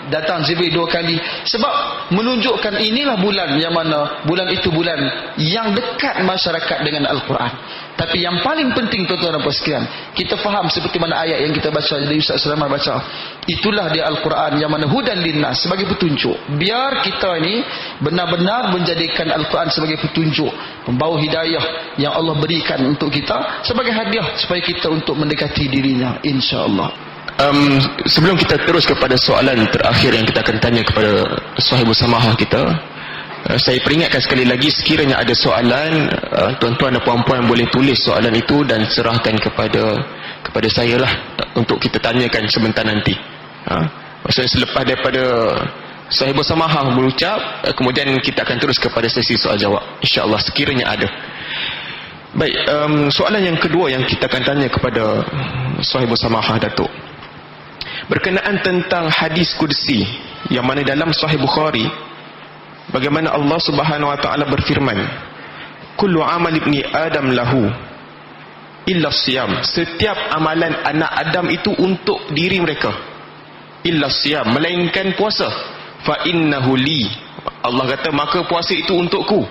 datang Jibril 2 kali. Sebab menunjukkan inilah bulan yang mana bulan itu bulan yang dekat masyarakat dengan Al-Quran. Tapi yang paling penting tuan-tuan dan puan sekalian, kita faham seperti mana ayat yang kita baca, dari Ustaz Sulaiman baca, itulah dia Al-Quran yang mana hudan linnas, sebagai petunjuk. Biar kita ini benar-benar menjadikan Al-Quran sebagai petunjuk, membawa hidayah yang Allah berikan untuk kita sebagai hadiah supaya kita untuk mendekati dirinya, insya-Allah. Sebelum kita terus kepada soalan terakhir yang kita akan tanya kepada sahibul samahah kita, saya peringatkan sekali lagi, sekiranya ada soalan, tuan-tuan dan puan-puan boleh tulis soalan itu dan serahkan kepada saya lah untuk kita tanyakan sebentar nanti. Maksudnya selepas daripada sahibul samahah berucap, kemudian kita akan terus kepada sesi soal jawab, insya-Allah, sekiranya ada. Baik, soalan yang kedua yang kita akan tanya kepada sahibul samahah Datuk, berkenaan tentang hadis qudsi yang mana dalam Sahih Bukhari, bagaimana Allah Subhanahu wa taala berfirman, kullu amal ibni adam lahu illa siyam, setiap amalan anak Adam itu untuk diri mereka, illa siyam, melainkan puasa. Fa innahu li, Allah kata maka puasa itu untukku,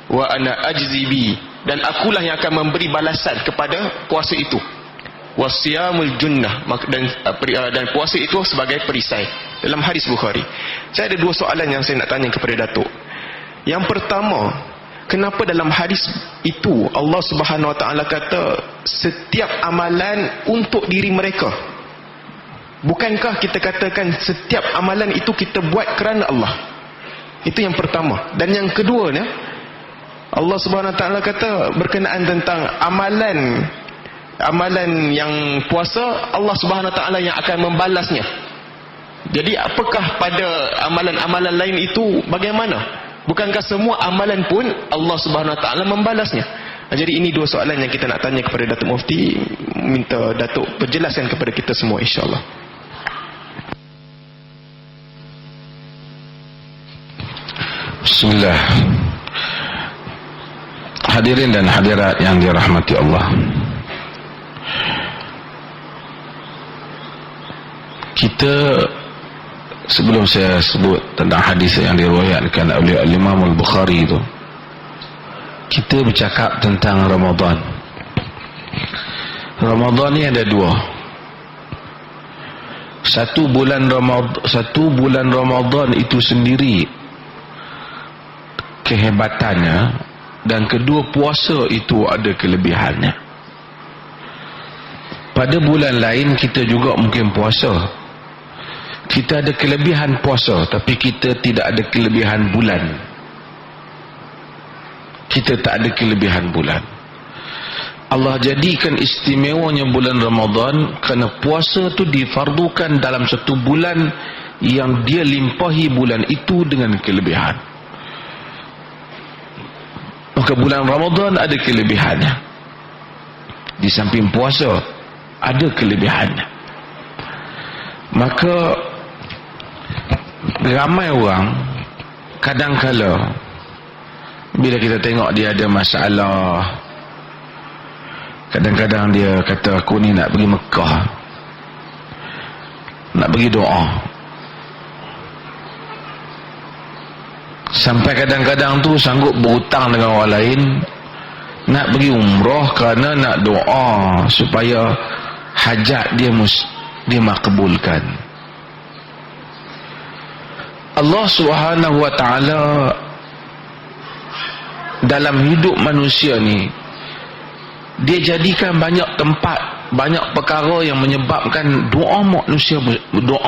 wa ana ajzi bi, dan akulah yang akan memberi balasan kepada puasa itu. Wasiyamul junnah, dan puasa itu sebagai perisai, dalam hadis Bukhari. Saya ada 2 soalan yang saya nak tanya kepada Datuk. Yang pertama, kenapa dalam hadis itu Allah Subhanahu wa taala kata setiap amalan untuk diri mereka? Bukankah kita katakan setiap amalan itu kita buat kerana Allah? Itu yang pertama. Dan yang keduanya, Allah Subhanahu wa taala kata berkenaan tentang amalan yang puasa, Allah Subhanahu wa taala yang akan membalasnya. Jadi apakah pada amalan-amalan lain itu bagaimana? Bukankah semua amalan pun Allah Subhanahu wa taala membalasnya? Jadi ini 2 soalan yang kita nak tanya kepada Datuk Mufti, minta Datuk berjelaskan kepada kita semua, insya-Allah. Bismillah. Hadirin dan hadirat yang dirahmati Allah, kita, sebelum saya sebut tentang hadis yang diriwayatkan oleh Imam Al-Bukhari itu, kita bercakap tentang Ramadan. Ramadan ni ada 2. Satu bulan Ramadan itu sendiri kehebatannya, dan kedua puasa itu ada kelebihannya. Pada bulan lain kita juga mungkin puasa, kita ada kelebihan puasa, tapi kita tidak ada kelebihan bulan. Kita tak ada kelebihan bulan. Allah jadikan istimewanya bulan Ramadan kerana puasa tu difardukan dalam satu bulan yang dia limpahi bulan itu dengan kelebihan. Maka bulan Ramadan ada kelebihannya. di samping puasa ada kelebihannya. Maka ramai orang kadang-kala bila kita tengok dia ada masalah, kadang-kadang dia kata aku ni nak pergi Mekah, nak pergi doa, sampai kadang-kadang tu sanggup berhutang dengan orang lain nak pergi umrah kerana nak doa supaya hajat dia dimakbulkan. Allah Subhanahu wa ta'ala dalam hidup manusia ni, dia jadikan banyak tempat, banyak perkara yang menyebabkan doa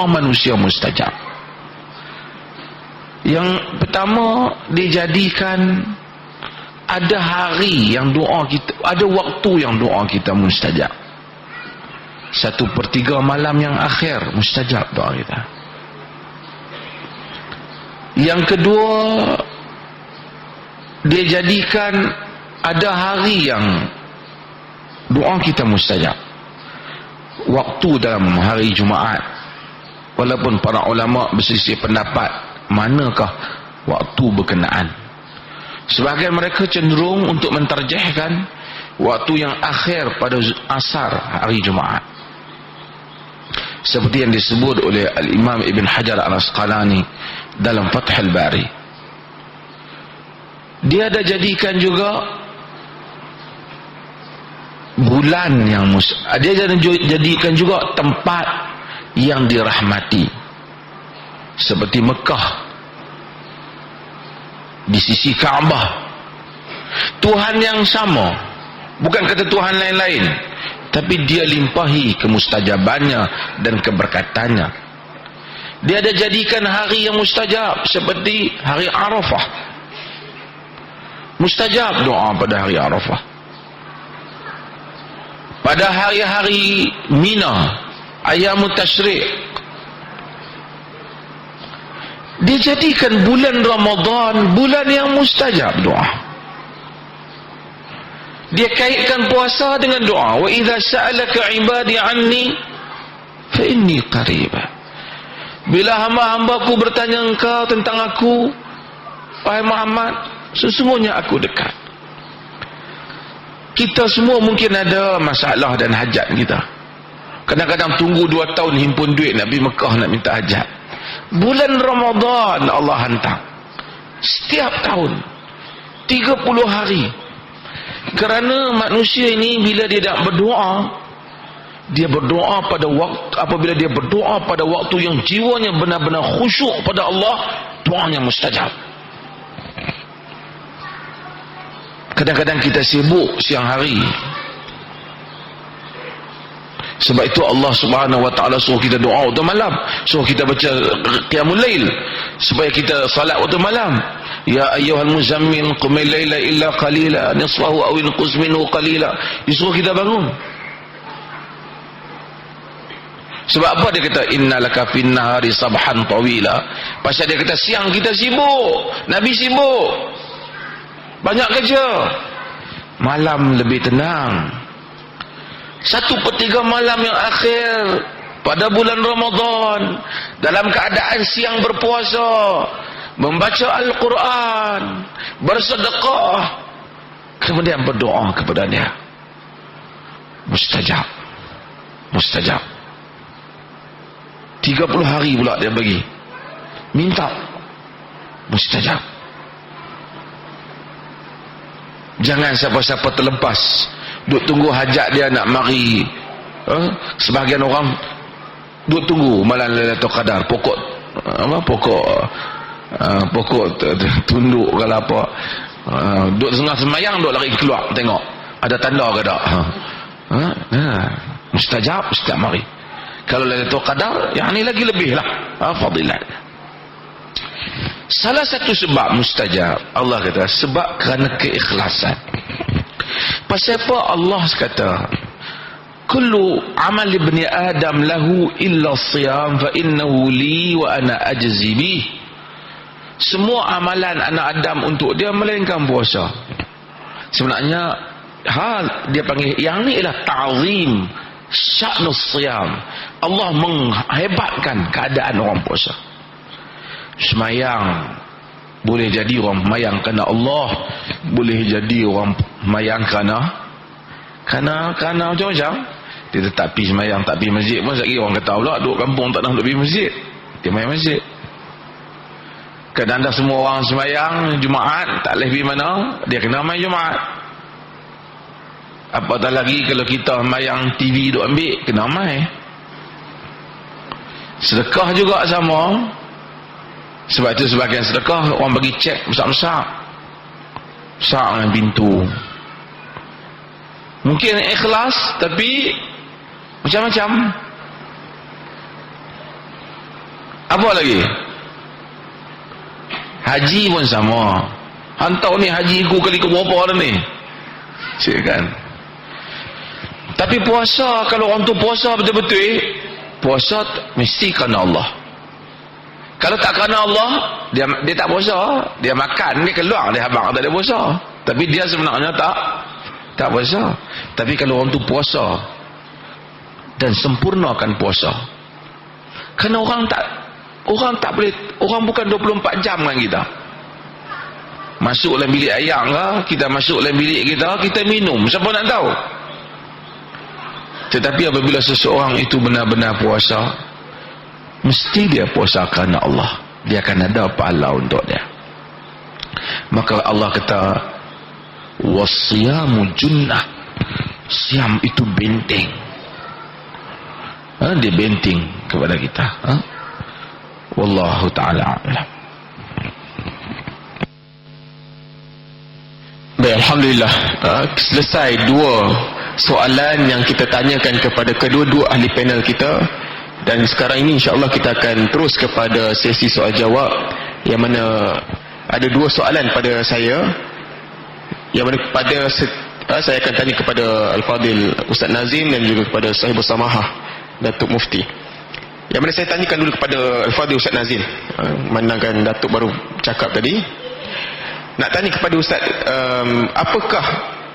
manusia mustajab. Yang pertama, dia jadikan ada hari yang doa kita, ada waktu yang doa kita mustajab. 1/3 malam yang akhir mustajab doa kita. Yang kedua, dia jadikan ada hari yang doa kita mustajab. Waktu dalam hari Jumaat, walaupun para ulama berselisih pendapat manakah waktu berkenaan. Sebahagian mereka cenderung untuk mentarjihkan waktu yang akhir pada asar hari Jumaat, seperti yang disebut oleh Al-Imam Ibn Hajar Al-Asqalani dalam Fathul Bari. Dia ada jadikan juga bulan yang dia ada jadikan juga tempat yang dirahmati, seperti Mekah di sisi Kaabah. Tuhan yang sama, bukan kata Tuhan lain-lain, tapi dia limpahi kemustajabannya dan keberkatannya. Dia ada jadikan hari yang mustajab, seperti hari Arafah. Mustajab doa pada hari Arafah. Pada hari-hari Mina, Ayyamut Tasyrik, dia jadikan bulan Ramadan bulan yang mustajab doa. Dia kaitkan puasa dengan doa. Wa idza sa'alaka 'ibadi 'anni fa inni qarib. Bila hamba-hambaku bertanya engkau tentang aku, wahai Muhammad, sesungguhnya aku dekat. Kita semua mungkin ada masalah dan hajat kita. Kadang-kadang tunggu 2 tahun himpun duit nak pergi Mekah nak minta hajat. Bulan Ramadan Allah hantar setiap tahun 30 hari. Kerana manusia ini bila dia nak berdoa, dia berdoa pada waktu, apabila dia berdoa pada waktu yang jiwanya benar-benar khusyuk pada Allah, doanya mustajab. Kadang-kadang kita sibuk siang hari, sebab itu Allah Subhanahu wa ta'ala suruh kita doa waktu malam, suruh kita baca qiyamul lail, supaya kita salat waktu malam. Ya ayyuhal muzammil qumil laila illa qalila nisfahu aw inqus minhu qalila. Disuruh kita bangun. Sebab apa dia kata innalaka fin nahari sabhan tawila? Pasal dia kata siang kita sibuk, Nabi sibuk, banyak kerja. Malam lebih tenang. 1/3 malam yang akhir pada bulan Ramadan, dalam keadaan siang berpuasa, membaca Al-Quran, bersedekah, kemudian berdoa kepada dia, mustajab. Mustajab. 30 hari pula dia bagi, minta, mustajab. Jangan siapa-siapa terlepas duk tunggu hajat dia nak mari. Sebahagian orang duk tunggu malam Lailatul Qadar, pokok tunduk ke apa, duk tengah semayang duk lari keluar tengok ada tanda ke tak. Mustajab setiap hari. Kalau Lailatul Qadar, yang ni lagi lebih lah fadilat. Salah satu sebab mustajab, Allah kata sebab kerana keikhlasan. Pasal apa Allah kata kullu amal ibni adam lahu illa siyam fa innahu li wa ana ajzi bih. Semua amalan anak Adam untuk dia melainkan puasa. Sebenarnya dia panggil yang ni ialah ta'zim sya'nus siyam. Allah menghebatkan keadaan orang puasa. Semayang boleh jadi orang mayang kerana Allah, boleh jadi orang mayang kerana macam-macam. Dia tetap pergi semayang, tak pergi masjid pun sekali orang kata pula duduk kampung tak nak pergi masjid, dia main masjid. Kadang-kadang semua orang semayang Jumaat tak boleh pergi mana, dia kena main Jumaat. Apatah lagi kalau kita semayang TV duk ambil, kena main. Sedekah juga sama. Sebab itu sebagian sedekah orang bagi cek besar-besar dengan pintu. Mungkin ikhlas tapi macam-macam. Apa lagi? Haji pun sama. Hantau ni haji ku kali ke berapa dah ni? Cik kan. Tapi puasa, kalau orang tu puasa betul-betul, puasa mesti kerana Allah. Kalau tak kerana Allah, dia tak puasa. Dia makan, dia keluar, dia habang tak ada puasa. Tapi dia sebenarnya tak puasa. Tapi kalau orang tu puasa dan sempurnakan puasa, kerana orang tak boleh, orang bukan 24 jam dengan kita. Masuk dalam bilik ayam lah, kita masuk dalam bilik kita minum, siapa nak tahu? Tetapi apabila seseorang itu benar-benar puasa, mesti dia puasa kerana Allah, dia akan ada pahala untuk dia. Maka Allah kata wasiyamu junnah, siam itu benteng. Dia benteng kepada kita. Wallahu ta'ala a'lam. Baik, Alhamdulillah, selesai dua soalan yang kita tanyakan kepada kedua-dua ahli panel kita. Dan sekarang ini insya-Allah kita akan terus kepada sesi soal jawab, yang mana ada dua soalan pada saya, yang mana saya akan tanya kepada Al-Fadil Ustaz Nazim dan juga kepada Sahibus Samahah Datuk Mufti. Yang mana saya tanyakan dulu kepada Al-Fadil Ustaz Nazim, mandakan Datuk baru cakap tadi. Nak tanya kepada Ustaz, apakah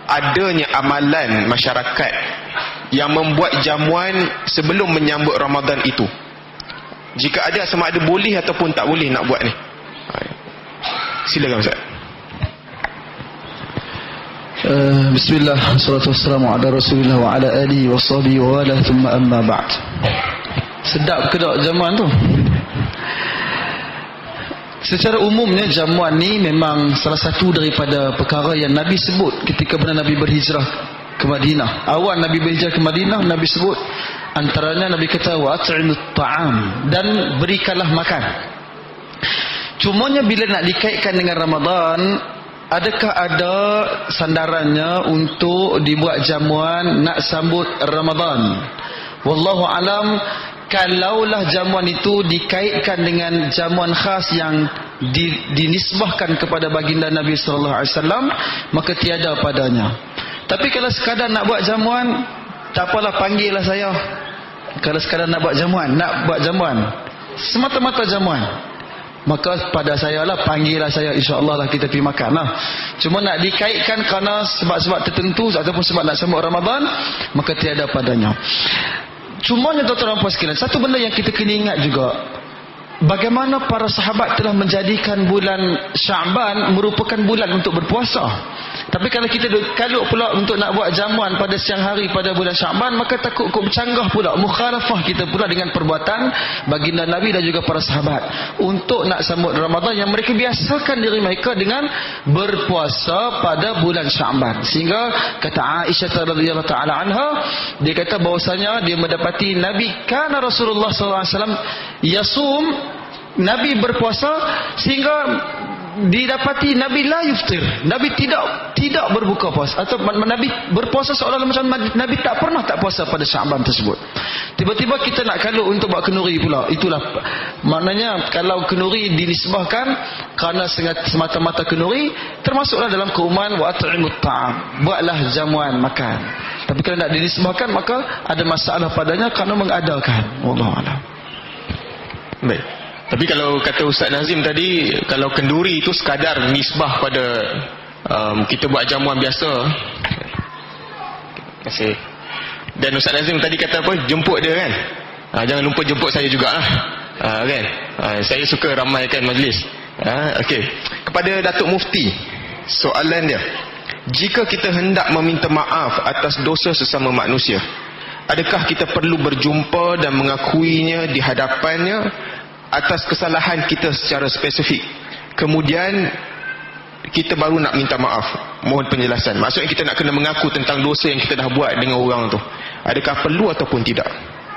adanya amalan masyarakat yang membuat jamuan sebelum menyambut Ramadan itu? Jika ada, sama ada boleh ataupun tak boleh nak buat ni? Silakan Ustaz. Bismillah, salatu wassalamu ala Rasulillah wa ala alihi wa sahbihi wa ala thumma amma ba'd. Sedap ke tak jamuan tu? Secara umumnya jamuan ni memang salah satu daripada perkara yang Nabi sebut ketika benar Nabi berhijrah ke Madinah. Awal Nabi berhijrah ke Madinah, Nabi sebut antaranya Nabi kata wa at'imut ta'am, dan berikanlah makan. Cumanya bila nak dikaitkan dengan Ramadan, adakah ada sandarannya untuk dibuat jamuan nak sambut Ramadan? Wallahu alam. Kalaulah jamuan itu dikaitkan dengan jamuan khas yang dinisbahkan kepada baginda Nabi sallallahu alaihi wasallam, maka tiada padanya. Tapi kalau sekadar nak buat jamuan, tak apalah, panggillah saya. Kalau sekadar nak buat jamuan, semata-mata jamuan, maka pada saya lah, panggillah saya, insya-Allah lah kita pergi makan lah. Cuma nak dikaitkan kerana sebab-sebab tertentu ataupun sebab nak sambut Ramadan, maka tiada padanya. Cumanya tuan-tuan dan puan sekalian, satu benda yang kita kena ingat juga, bagaimana para sahabat telah menjadikan bulan Sya'ban merupakan bulan untuk berpuasa. Tapi kalau kita kaluk pula untuk nak buat jamuan pada siang hari pada bulan Sya'ban, maka takut bercanggah pula, mukhalafah kita pula dengan perbuatan baginda Nabi dan juga para sahabat untuk nak sambut Ramadan yang mereka biasakan diri mereka dengan berpuasa pada bulan Sya'ban. Sehingga kata Aisyah radhiyallahu taala anha, dia kata bahwasanya dia mendapati Nabi kana Rasulullah sallallahu alaihi wasallam yasum, Nabi berpuasa sehingga didapati Nabi la yuftir, Nabi tidak berbuka puasa, atau Nabi berpuasa seolah-olah macam Nabi tak pernah tak puasa pada Sya'ban tersebut. Tiba-tiba kita nak kaluk untuk buat kenuri pula. Itulah maknanya, kalau kenuri dinisbahkan kerana semata-mata kenuri, termasuklah dalam keumuman wa at'imut ta'am, buatlah jamuan makan. Tapi kalau nak dinisbahkan, maka ada masalah padanya kerana mengadakan. Wallahu a'lam. Baik. Tapi kalau kata Ustaz Nazim tadi, kalau kenduri itu sekadar nisbah pada kita buat jamuan biasa, kasih. Dan Ustaz Nazim tadi kata apa? Jemput dia kan? Jangan lupa jemput saya jugalah. Kan? Saya suka ramaikan majlis. Okey. Kepada Datuk Mufti, soalan dia. Jika kita hendak meminta maaf atas dosa sesama manusia, adakah kita perlu berjumpa dan mengakuinya di hadapannya atas kesalahan kita secara spesifik? Kemudian kita baru nak minta maaf, mohon penjelasan. Maksudnya kita nak kena mengaku tentang dosa yang kita dah buat dengan orang tu. Adakah perlu ataupun tidak?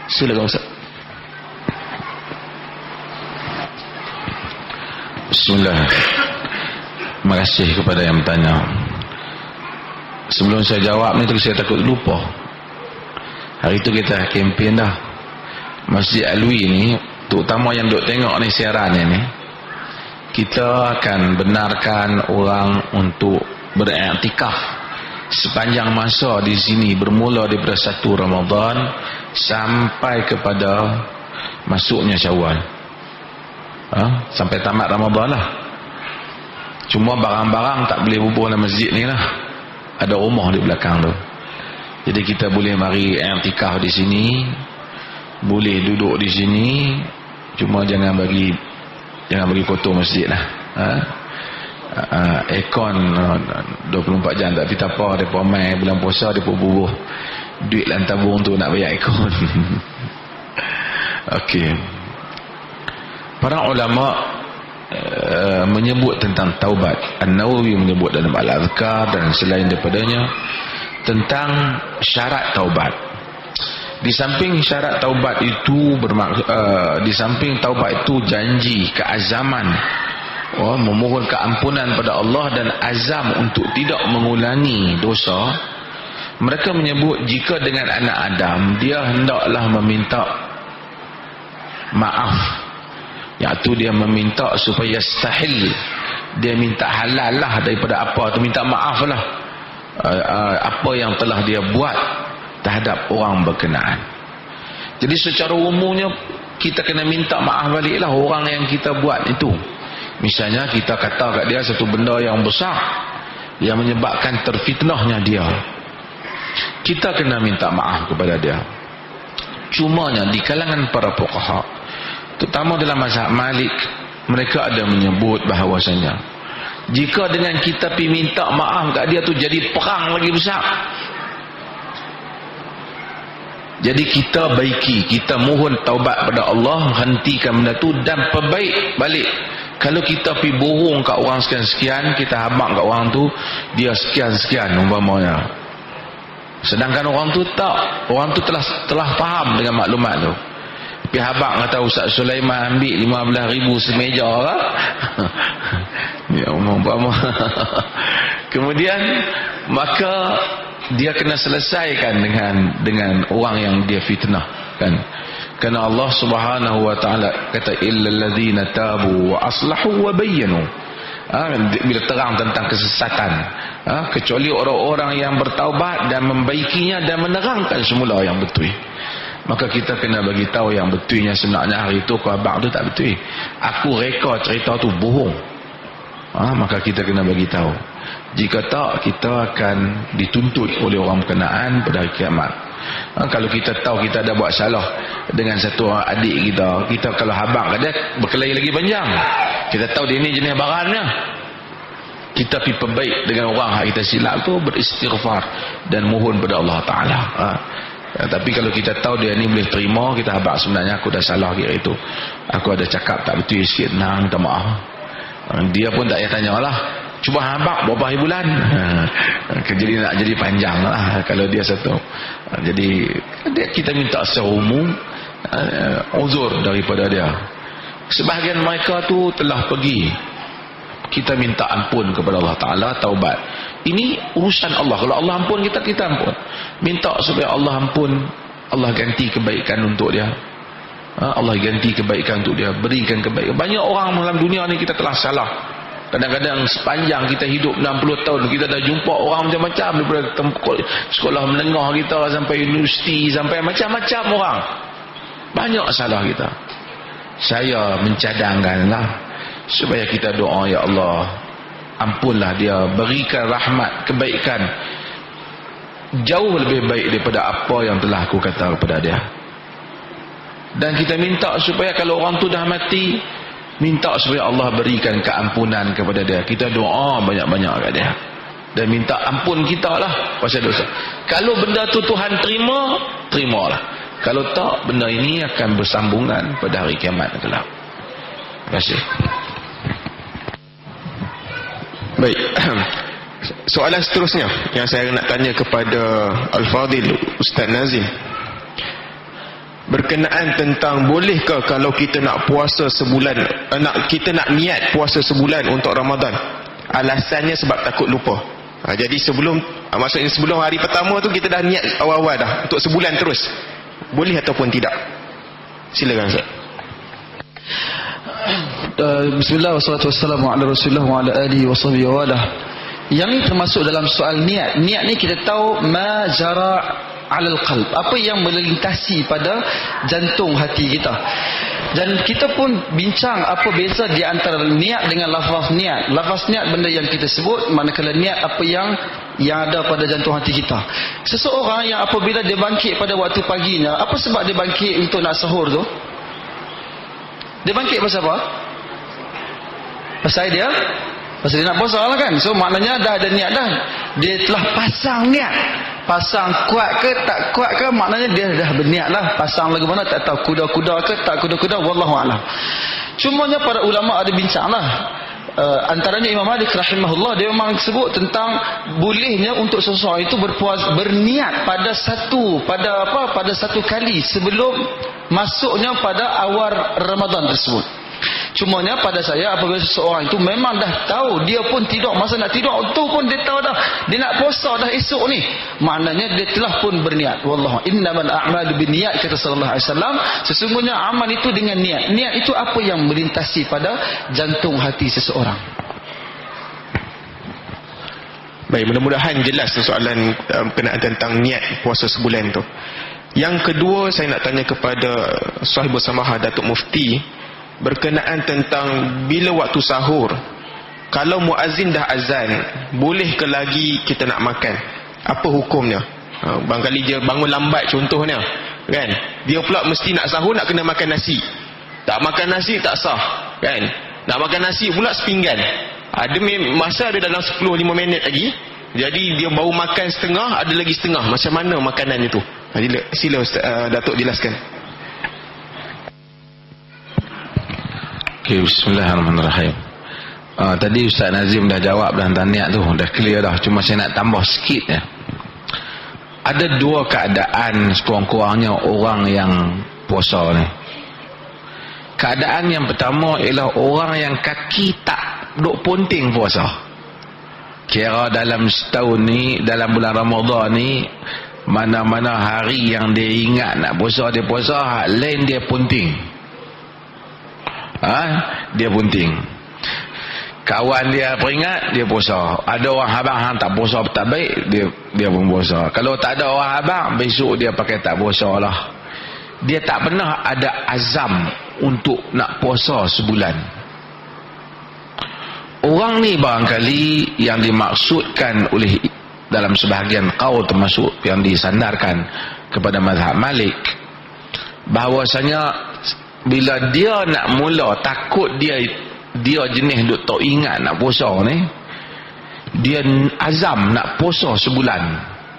Silakan Ustaz. Bismillah. Terima kasih kepada yang bertanya. Sebelum saya jawab ni, saya takut lupa. Hari tu kita kempen dah. Masjid Alwi ni, terutama yang duk tengok ni siaran ni, kita akan benarkan orang untuk beriktikaf sepanjang masa di sini, bermula daripada 1 Ramadan sampai kepada masuknya Syawal. Sampai tamat Ramadan lah. Cuma barang-barang tak boleh bubuh dalam masjid ni lah. Ada rumah di belakang tu. Jadi kita boleh mari iktikaf di sini, boleh duduk di sini, cuma jangan bagi kotor masjid lah. Aircon 24 jam tak pita apa, depa mai bulan puasa depa bubuh duit dalam tabung tu nak bayar aircon. Okey. Para ulama menyebut tentang taubat. An-Nawawi menyebut dalam Al-Azkar dan selain daripadanya tentang syarat taubat. Di samping syarat taubat itu di samping taubat itu janji keazaman, memohon keampunan pada Allah dan azam untuk tidak mengulangi dosa. Mereka menyebut jika dengan anak Adam dia hendaklah meminta maaf, iaitu dia meminta supaya sahil, dia minta halal lah daripada apa tu, minta maaf lah apa yang telah dia buat terhadap orang berkenaan. Jadi secara umumnya kita kena minta maaf balik lah orang yang kita buat itu. Misalnya kita kata kat dia satu benda yang besar yang menyebabkan terfitnahnya dia, kita kena minta maaf kepada dia. Cumanya di kalangan para fuqaha, terutama dalam mazhab Malik, mereka ada menyebut bahawasanya jika dengan kita pergi minta maaf kat dia tu jadi perang lagi besar. Jadi kita baiki, kita mohon taubat pada Allah, hentikan benda tu dan perbaik balik. Kalau kita pergi bohong kat orang sekian-sekian, kita habaq kat orang tu dia sekian-sekian umpamanya, sedangkan orang tu tak, orang tu telah faham dengan maklumat tu. Habaq kata Ustaz Sulaiman ambil 15,000 semeja lah. Ya umpama. Kemudian maka dia kena selesaikan dengan orang yang dia fitnah kan. Kerana Allah Subhanahu wa taala kata illal ladzina tabu wa aslahu wa bayyanu. Bila terang tentang kesesatan, kecuali orang-orang yang bertaubat dan membaikinya dan menerangkan semula yang betul. Maka kita kena bagi tahu yang betulnya sebenarnya hari itu khabar tu tak betul. Aku reka cerita tu bohong. Maka kita kena bagi tahu. Jika tak, kita akan dituntut oleh orang berkenaan pada hari kiamat. Kalau kita tahu kita ada buat salah dengan satu adik kita, kita kalau habaq kat dia berkelahi lagi panjang. Kita tahu dia ni jenis barannya, kita pergi perbaik dengan orang yang kita silap tu, beristighfar dan mohon pada Allah Ta'ala. Tapi kalau kita tahu dia ni boleh terima, kita habaq sebenarnya aku dah salah kira itu, aku ada cakap tak betul sikit, minta maaf. Dia pun tak payah tanya lah, cuba habaq berapa hari bulan. Jadi nak jadi panjang lah kalau dia satu. Jadi kita minta secara umum uzur daripada dia. Sebahagian mereka tu telah pergi, kita minta ampun kepada Allah Ta'ala, taubat. Ini urusan Allah. Kalau Allah ampun kita, kita ampun. Minta supaya Allah ampun, Allah ganti kebaikan untuk dia. Allah ganti kebaikan untuk dia, berikan kebaikan. Banyak orang dalam dunia ni kita telah salah. Kadang-kadang sepanjang kita hidup 60 tahun, kita dah jumpa orang macam-macam, daripada sekolah menengah kita sampai universiti, sampai macam-macam orang. Banyak salah kita. Saya mencadangkanlah supaya kita doa, ya Allah, ampunlah dia, berikan rahmat, kebaikan jauh lebih baik daripada apa yang telah aku kata kepada dia. Dan kita minta supaya kalau orang tu dah mati, minta supaya Allah berikan keampunan kepada dia. Kita doa banyak-banyak kat dia dan minta ampun kita lah pasal dosa. Kalau benda tu Tuhan terima, terimalah. Kalau tak, benda ini akan bersambungan pada hari kiamat kelak. Terima kasih. Baik. Soalan seterusnya yang saya nak tanya kepada Al-Fadil Ustaz Nazim, berkenaan tentang bolehkah kalau kita nak puasa sebulan, kita nak niat puasa sebulan untuk Ramadan, alasannya sebab takut lupa. Jadi maksudnya sebelum hari pertama tu kita dah niat awal-awal dah untuk sebulan terus, boleh ataupun tidak? Silakan Ustaz. Bismillah wassalatu wassalamu ala Rasulillah wa ala alihi wa sahbihi wa ala. Yang ni termasuk dalam soal niat. Niat ni kita tahu ma jara alal qalb, apa yang melintasi pada jantung hati kita. Dan kita pun bincang apa beza di antara niat dengan lafaz niat. Lafaz niat benda yang kita sebut, manakala niat apa yang ada pada jantung hati kita. Seseorang yang apabila dia bangkit pada waktu paginya, apa sebab dia bangkit untuk nak sahur tu? Dia bangkit pasal apa? Pasal dia nak puasa lah kan. So maknanya dah ada niat dah. Dia telah pasang niat. Pasang kuat ke tak kuat ke, maknanya dia dah berniat lah. Pasang lagu mana tak tahu, kuda-kuda ke tak kuda-kuda, wallahu a'lam. Cumanya para ulama ada bincang lah. Antaranya Imam Malik rahimahullah, dia memang sebut tentang bolehnya untuk seseorang itu berniat pada satu kali sebelum masuknya pada awal Ramadan tersebut. Cumanya pada saya, apabila seseorang itu memang dah tahu, dia pun tidur, masa nak tidur tu pun dia tahu dah dia nak puasa dah esok ni, maknanya dia telah pun berniat. Wallahu innamal a'malu binniyat, kata sallallahu alaihi wasallam, sesungguhnya amal itu dengan niat. Niat itu apa yang melintasi pada jantung hati seseorang. Baik, mudah-mudahan jelas soalan berkenaan tentang niat puasa sebulan tu. Yang kedua, saya nak tanya kepada Sahibul Samahah Datuk Mufti berkenaan tentang bila waktu sahur, kalau muazzin dah azan, boleh ke lagi kita nak makan? Apa hukumnya? Barangkali dia bangun lambat contohnya kan, dia pula mesti nak sahur, nak kena makan nasi. Tak makan nasi tak sah kan, nak makan nasi pula sepinggan. Ada masa ada dalam 10-5 minit lagi, jadi dia baru makan setengah, ada lagi setengah. Macam mana makanan itu? Sila Datuk jelaskan. Okay, bismillahirrahmanirrahim. Tadi Ustaz Nazim dah jawab tentang niat tu, dah clear dah. Cuma saya nak tambah sikit ya. Ada dua keadaan sekurang-kurangnya orang yang puasa ni. Keadaan yang pertama ialah orang yang kaki tak duk ponting puasa. Kira dalam setahun ni, dalam bulan Ramadan ni, mana-mana hari yang dia ingat nak puasa, dia puasa. Lain dia ponting. Dia bunting. Kawan dia peringat, dia puasa. Ada orang abang hang tak puasa tak baik, dia pun puasa. Kalau tak ada orang abang, besok dia pakai tak puasa lah. Dia tak pernah ada azam untuk nak puasa sebulan. Orang ni barangkali yang dimaksudkan oleh dalam sebahagian kaum, termasuk yang disandarkan kepada mazhab Malik, bahawasanya bila dia nak mula, takut dia jenis duk tak ingat nak puasa ni, dia azam nak puasa sebulan,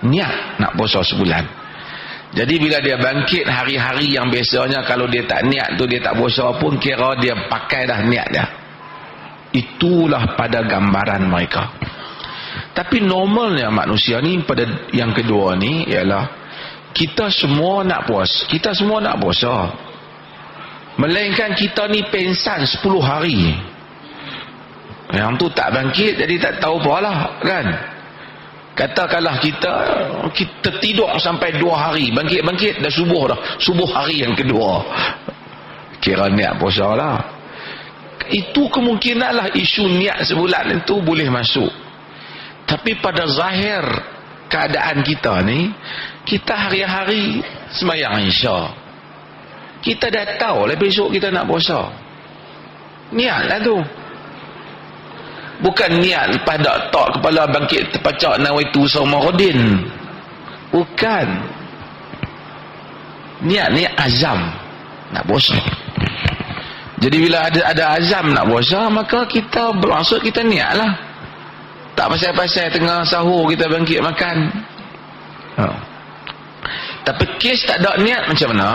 niat nak puasa sebulan. Jadi bila dia bangkit hari-hari yang biasanya kalau dia tak niat tu dia tak puasa pun, kira dia pakai dah niat dia. Itulah pada gambaran mereka. Tapi normalnya manusia ni pada yang kedua ni ialah kita semua nak puasa, kita semua nak puasa. Melainkan kita ni pensan 10 hari. Yang tu tak bangkit, jadi tak tahu apa lah kan. Katakanlah kita tidur sampai 2 hari, bangkit-bangkit dah subuh dah. Subuh hari yang kedua, kira niat puasa lah. Itu kemungkinan lah isu niat sebulan itu boleh masuk. Tapi pada zahir keadaan kita ni, kita hari-hari sembahyang Isya, kita dah tahu lah besok kita nak puasa. Niat lah tu. Bukan niat pada tak kepala bangkit terpacak nawaitu saumaruddin. Bukan. Niat ni azam nak puasa. Jadi bila ada azam nak puasa, maka kita bermaksud kita niatlah. Tak pasal-pasal tengah sahur kita bangkit makan. Tapi kes tak ada niat macam mana?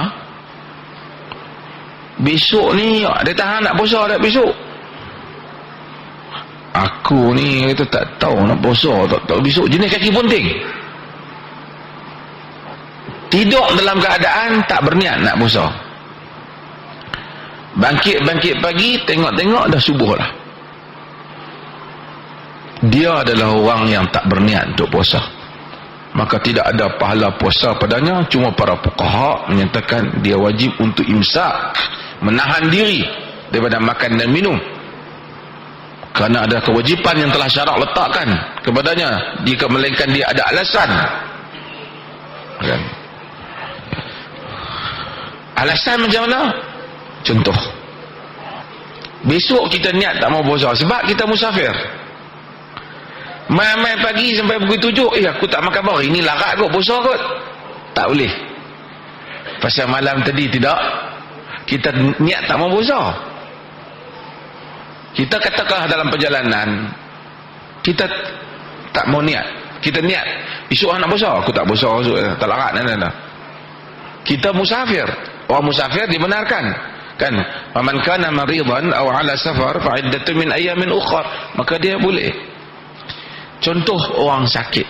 Besok ni dia tahan nak puasa tak besok? Aku ni kita tak tahu nak puasa tak tahu besok, jenis kaki bunting. Tidur dalam keadaan tak berniat nak puasa. Bangkit pagi, tengok-tengok dah subuh lah. Dia adalah orang yang tak berniat untuk puasa. Maka tidak ada pahala puasa padanya. Cuma para fuqaha menyatakan dia wajib untuk imsak, menahan diri daripada makan dan minum, kerana ada kewajipan yang telah syarak letakkan kepadanya, jika melainkan dia ada alasan. Kan? Alasan macam mana? Contoh, besok kita niat tak mau puasa sebab kita musafir. Mai pagi sampai pukul 7, aku tak makan apa, ini larat kot puasa kot. Tak boleh. Pasal malam tadi tidak, kita niat tak mau puasa. Kita katakanlah dalam perjalanan, kita tak mau niat, kita niat esok nak puasa, aku tak puasa esok, tak larat. Kita musafir. Orang musafir dibenarkan, kan? Faman kana maridan aw ala safar fa iddatun min ayamin ukhra, maka dia boleh. Contoh orang sakit,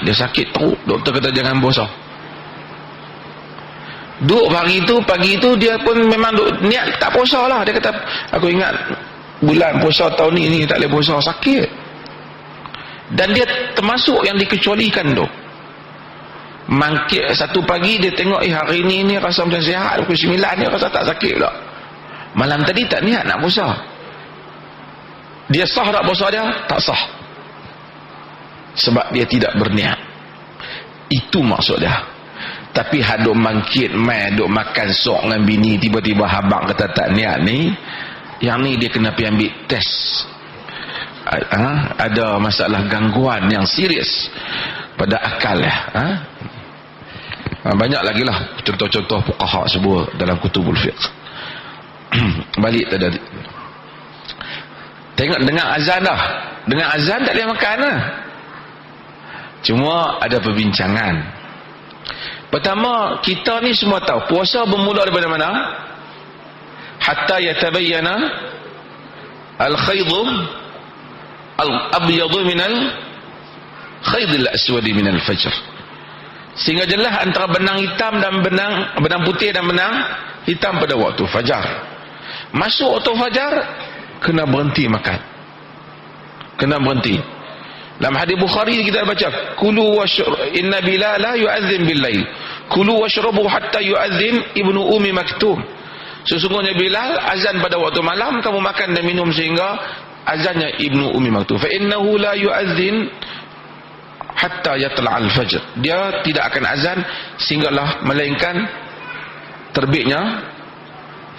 dia sakit teruk, doktor kata jangan puasa. Duk pagi itu dia pun memang niat tak puasa lah. Dia kata aku ingat bulan puasa tahun ni tak boleh puasa, sakit. Dan dia termasuk yang dikecualikan tu. Mangkit satu pagi dia tengok hari ni rasa macam sihat, pukul 9 ni rasa tak sakit pula. Malam tadi tak niat nak puasa. Dia sah tak puasa dia? Tak sah. Sebab dia tidak berniat. Itu maksud dia. Tapi haduk mangkit duk makan sok dengan bini, tiba-tiba habang kata tak niat ni, yang ni dia kena pergi ambil test. Ada masalah gangguan yang serius pada akal ya. Banyak lagi lah contoh-contoh fuqaha sebut dalam kutubul fiqh. Balik tadi, tengok dengar azan dah, dengar azan tak boleh makan lah. Cuma ada perbincangan. Pertama, kita ni semua tahu puasa bermula daripada mana? Hatta yatabayyana al-khaydu al-abyadu minal khaydil aswadi minal fajr. Sehingga jelas antara benang hitam dan benang putih dan benang hitam pada waktu fajar. Masuk waktu fajar, kena berhenti makan. Kena berhenti. Dalam hadis Bukhari kita baca, kulu washrabu inna Bilal la yu'adzin bil lail. Kulu washrabu hatta yu'adzin Ibnu Ummi Maktum. Sesungguhnya Bilal azan pada waktu malam, kamu makan dan minum sehingga azannya Ibnu Ummi Maktum. Fa innahu la yu'adzin hatta yatla' al-fajr. Dia tidak akan azan sehinggalah melainkan terbitnya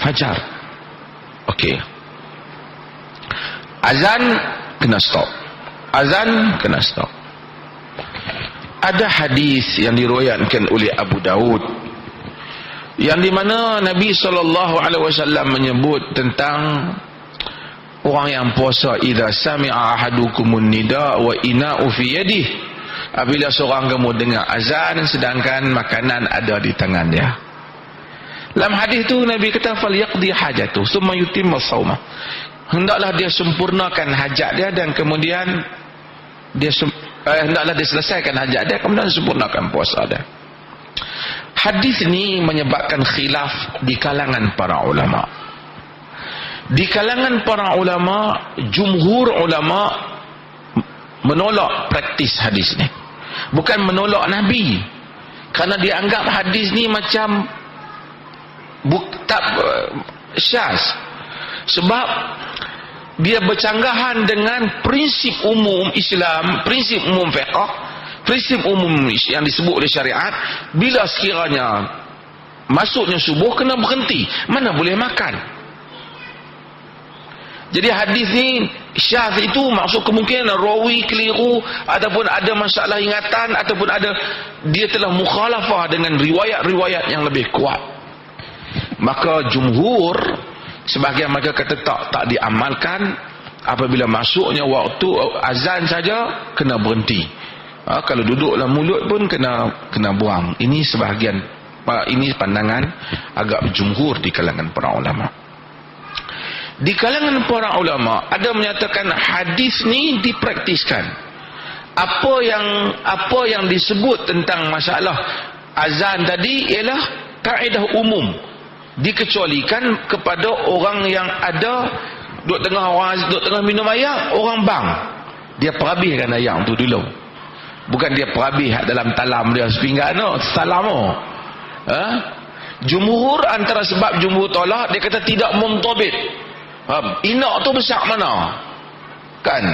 fajar. Okey. Azan kena stop. Azan kena stop. Ada hadis yang diriwayatkan oleh Abu Daud yang di mana Nabi SAW menyebut tentang orang yang puasa, idza sami'a ahadukumun nida wa ina'u fi yadihi, apabila seorang kamu dengar azan sedangkan makanan ada di tangan dia. Dalam hadis tu Nabi kata falyaqdi hajatu summa yutimma shauma. Hendaklah dia sempurnakan hajat dia dan kemudian hendaklah dia selesaikan hajat dia kemudian sempurnakan puasa dia. Hadis ni menyebabkan khilaf di kalangan para ulama. Di kalangan para ulama, jumhur ulama menolak praktis hadis ni. Bukan menolak Nabi, kerana dianggap hadis ni macam syaz. Sebab dia bercanggahan dengan prinsip umum Islam, prinsip umum fiqh, prinsip umum yang disebut oleh syariat. Bila sekiranya masuknya subuh kena berhenti, mana boleh makan. Jadi hadis ni Syadz itu maksud kemungkinan rawi keliru ataupun ada masalah ingatan ataupun ada dia telah mukhalafah dengan riwayat-riwayat yang lebih kuat. Maka jumhur sebahagian mereka kata tak diamalkan. Apabila masuknya waktu azan saja kena berhenti. Kalau duduk dalam mulut pun kena buang. Ini sebahagian, ini pandangan agak jumhur di kalangan para ulama. Di kalangan para ulama ada menyatakan hadis ni dipraktiskan. Apa yang disebut tentang masalah azan tadi ialah kaedah umum, dikecualikan kepada orang yang ada duduk tengah minum air, orang bang dia perhabiskan air tu dulu, bukan dia perhabis dalam talam dia sepinggan salam. Jumhur antara sebab jumhur tolak, dia kata tidak muntabit. Inak tu besar mana? Kan?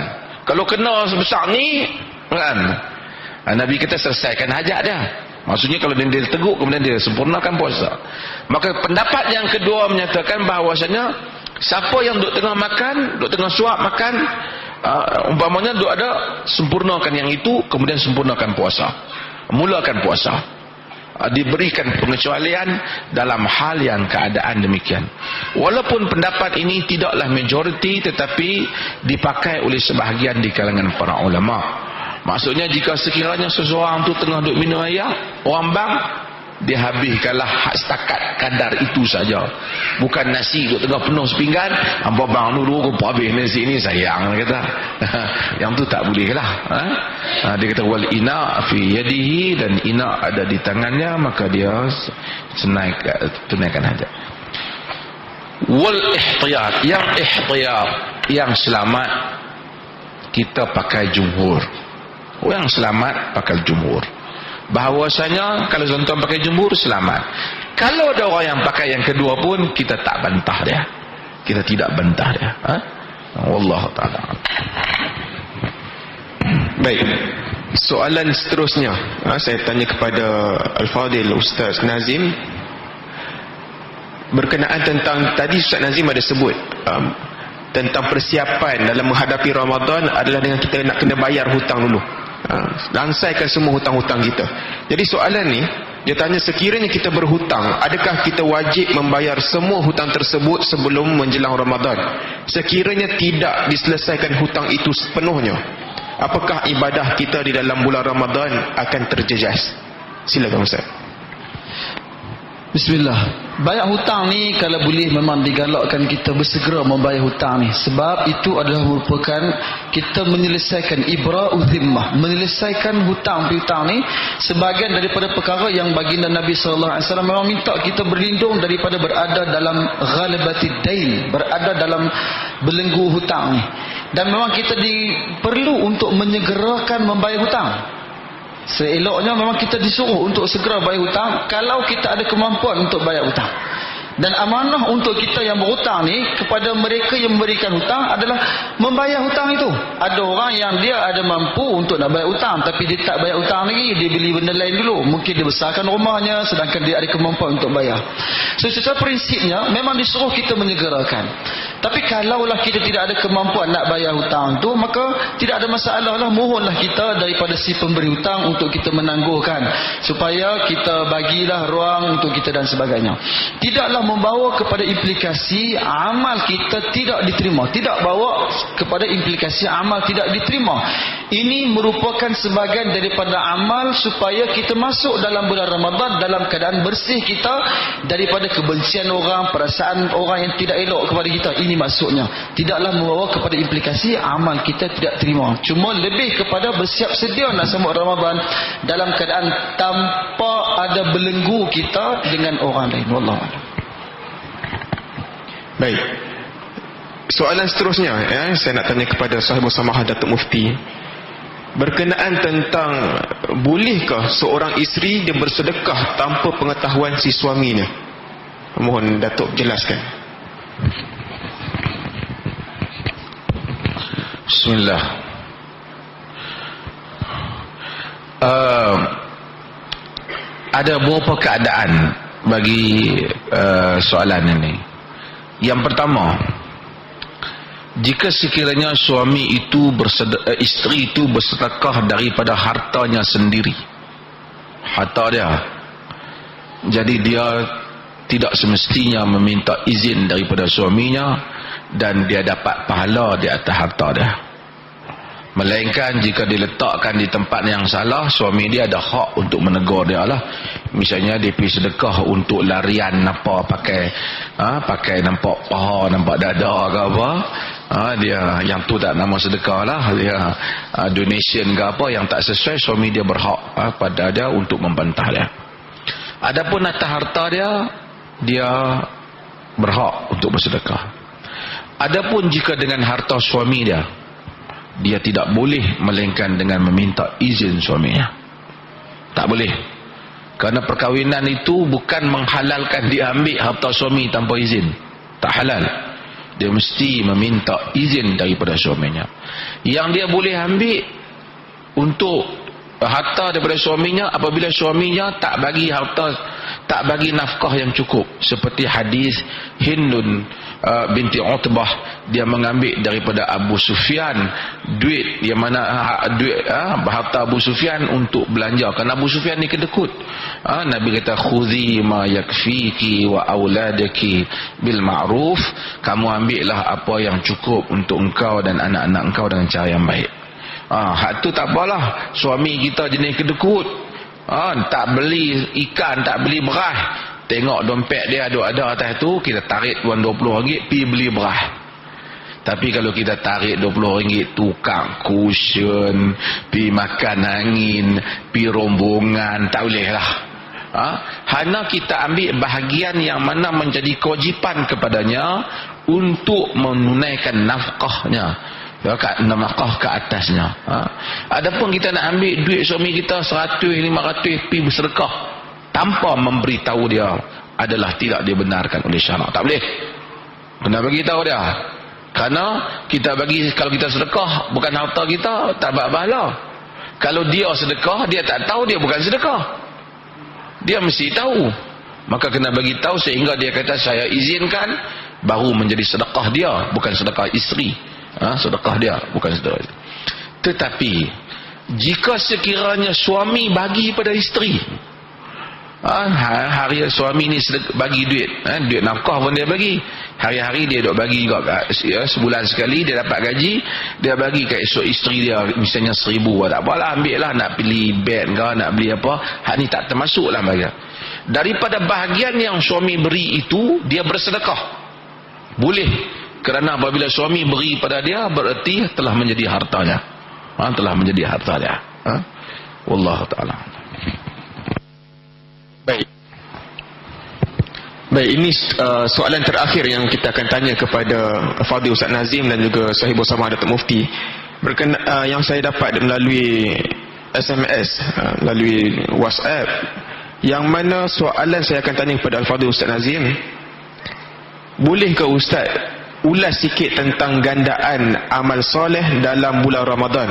Kalau kena sebesar ni, kan? Nabi kata selesaikan hajat dia. Maksudnya kalau dia teguk kemudian dia sempurnakan puasa. Maka pendapat yang kedua menyatakan bahawasanya siapa yang duduk tengah makan, duduk tengah suap makan, umpamanya duduk ada, sempurnakan yang itu, kemudian sempurnakan puasa. Mulakan puasa. Diberikan pengecualian dalam hal yang keadaan demikian. Walaupun pendapat ini tidaklah majoriti, tetapi dipakai oleh sebahagian di kalangan para ulama. Maksudnya jika sekiranya seseorang tu tengah duduk minum air, orang bang, dia habiskanlah hak setakat kadar itu saja. Bukan nasi duduk tengah penuh sepinggan, hampa bang dulu kau habis nasi ni sayang, dia kata. Yang tu tak boleh lah. Dia kata wal ina fi yadihi, dan ina ada di tangannya, maka dia tunaikan hajat. Wal ihtiyat, yang selamat kita pakai jumhur. Yang selamat pakai jumhur. Bahawasanya kalau tuan-tuan pakai jumhur selamat. Kalau ada orang yang pakai yang kedua pun kita tak bantah dia. Kita tidak bantah dia. Wallahu taala. Baik. Soalan seterusnya, saya tanya kepada Al-Fadil Ustaz Nazim berkenaan tentang tadi Ustaz Nazim ada sebut tentang persiapan dalam menghadapi Ramadan adalah dengan kita nak kena bayar hutang dulu. Lansaikan semua hutang-hutang kita. Jadi soalan ni dia tanya, sekiranya kita berhutang, adakah kita wajib membayar semua hutang tersebut sebelum menjelang Ramadan? Sekiranya tidak diselesaikan hutang itu sepenuhnya, apakah ibadah kita di dalam bulan Ramadan akan terjejas? Silakan Ustaz. Bismillah. Bayar hutang ni kalau boleh memang digalakkan kita bersegera membayar hutang ni, sebab itu adalah merupakan kita menyelesaikan ibra'u zimmah, menyelesaikan hutang piutang ni sebahagian daripada perkara yang baginda Nabi sallallahu alaihi wasallam memang minta kita berlindung daripada berada dalam ghalabatid dain, berada dalam belenggu hutang ni. Dan memang kita perlu untuk menyegerakan membayar hutang. Seeloknya memang kita disuruh untuk segera bayar hutang kalau kita ada kemampuan untuk bayar hutang. Dan amanah untuk kita yang berhutang ni kepada mereka yang memberikan hutang adalah membayar hutang itu. Ada orang yang dia ada mampu untuk nak bayar hutang, tapi dia tak bayar hutang lagi, dia beli benda lain dulu. Mungkin dia besarkan rumahnya sedangkan dia ada kemampuan untuk bayar. So secara prinsipnya memang disuruh kita menyegerakan. Tapi kalaulah kita tidak ada kemampuan nak bayar hutang tu, maka tidak ada masalah lah, mohonlah kita daripada si pemberi hutang untuk kita menangguhkan, supaya kita bagilah ruang untuk kita dan sebagainya. Tidaklah membawa kepada implikasi amal kita tidak diterima, tidak bawa kepada implikasi amal tidak diterima. Ini merupakan sebahagian daripada amal supaya kita masuk dalam bulan Ramadan dalam keadaan bersih kita daripada kebencian orang, perasaan orang yang tidak elok kepada kita. Ini maksudnya tidaklah membawa kepada implikasi amal kita tidak terima, cuma lebih kepada bersiap sedia nak sambut Ramadan dalam keadaan tanpa ada belenggu kita dengan orang lain. Wallahu a'lam. Baik. Soalan seterusnya, saya nak tanya kepada Sahibul Samahah Datuk Mufti berkenaan tentang bolehkah seorang isteri dia bersedekah tanpa pengetahuan si suaminya? Mohon Datuk jelaskan. Bismillah. Ada beberapa keadaan bagi soalan ini. Yang pertama, jika sekiranya suami itu isteri itu bersedekah daripada hartanya sendiri, harta dia, jadi dia tidak semestinya meminta izin daripada suaminya dan dia dapat pahala di atas harta dia. Melainkan jika diletakkan di tempat yang salah, suami dia ada hak untuk menegur dia lah. Misalnya dia pergi sedekah untuk larian apa, pakai nampak paha, nampak dada ke apa, dia yang tu tak nama sedekah lah, dia donation ke apa yang tak sesuai, suami dia berhak pada dia untuk membantah dia. Adapun atas harta dia berhak untuk bersedekah. Adapun jika dengan harta suami dia tidak boleh melainkan dengan meminta izin suaminya. Tak boleh. Kerana perkahwinan itu bukan menghalalkan dia ambil harta suami tanpa izin. Tak halal. Dia mesti meminta izin daripada suaminya. Yang dia boleh ambil untuk harta daripada suaminya apabila suaminya tak bagi harta, tak bagi nafkah yang cukup, seperti hadis Hindun binti Utbah, dia mengambil daripada Abu Sufyan duit yang mana harta Abu Sufyan untuk belanja, kerana Abu Sufyan ni kedekut. Nabi kata khudhi ma yakfiki wa auladaki bil ma'ruf, kamu ambillah apa yang cukup untuk engkau dan anak-anak engkau dengan cara yang baik. Hak tu tak apalah, suami kita jenis kedekut, tak beli ikan, tak beli beras, tengok dompet dia ada atas tu, kita tarik wang RM20 pergi beli beras. Tapi kalau kita tarik RM20 tukang cushion, pergi makan angin, pergi rombongan, tak boleh lah. Hanya kita ambil bahagian yang mana menjadi kewajipan kepadanya untuk menunaikan nafkahnya, nafkah ke atasnya. Adapun kita nak ambil duit suami kita 100, 500 pergi bersedekah tanpa memberitahu dia, adalah tidak dibenarkan oleh syarak. Tak boleh. Kena bagi tahu dia. Kerana kita bagi, kalau kita sedekah bukan harta kita, tak dapat pahala. Kalau dia sedekah, dia tak tahu dia bukan sedekah. Dia mesti tahu. Maka kena bagi tahu sehingga dia kata saya izinkan, baru menjadi sedekah dia, bukan sedekah isteri. Sedekah dia bukan sedekah. Tetapi jika sekiranya suami bagi pada isteri, hari suami ni bagi duit, duit nafkah pun dia bagi, hari-hari dia duk bagi juga, sebulan sekali dia dapat gaji, dia bagi kat esok isteri dia misalnya 1,000, tak apalah, ambil lah, nak beli bed ke, nak beli apa, hak ni tak termasuk lah bagi. Daripada bahagian yang suami beri itu, dia bersedekah boleh, kerana apabila suami beri pada dia, berarti telah menjadi hartanya, telah menjadi harta dia. Wallahu ta'ala. Baik, ini soalan terakhir yang kita akan tanya kepada Fadil Ustaz Nazim dan juga Sahibul Samah Datuk Mufti, yang saya dapat melalui SMS, melalui WhatsApp, yang mana soalan saya akan tanya kepada Al-Fadil Ustaz Nazim, bolehkah Ustaz ulas sikit tentang gandaan amal soleh dalam bulan Ramadan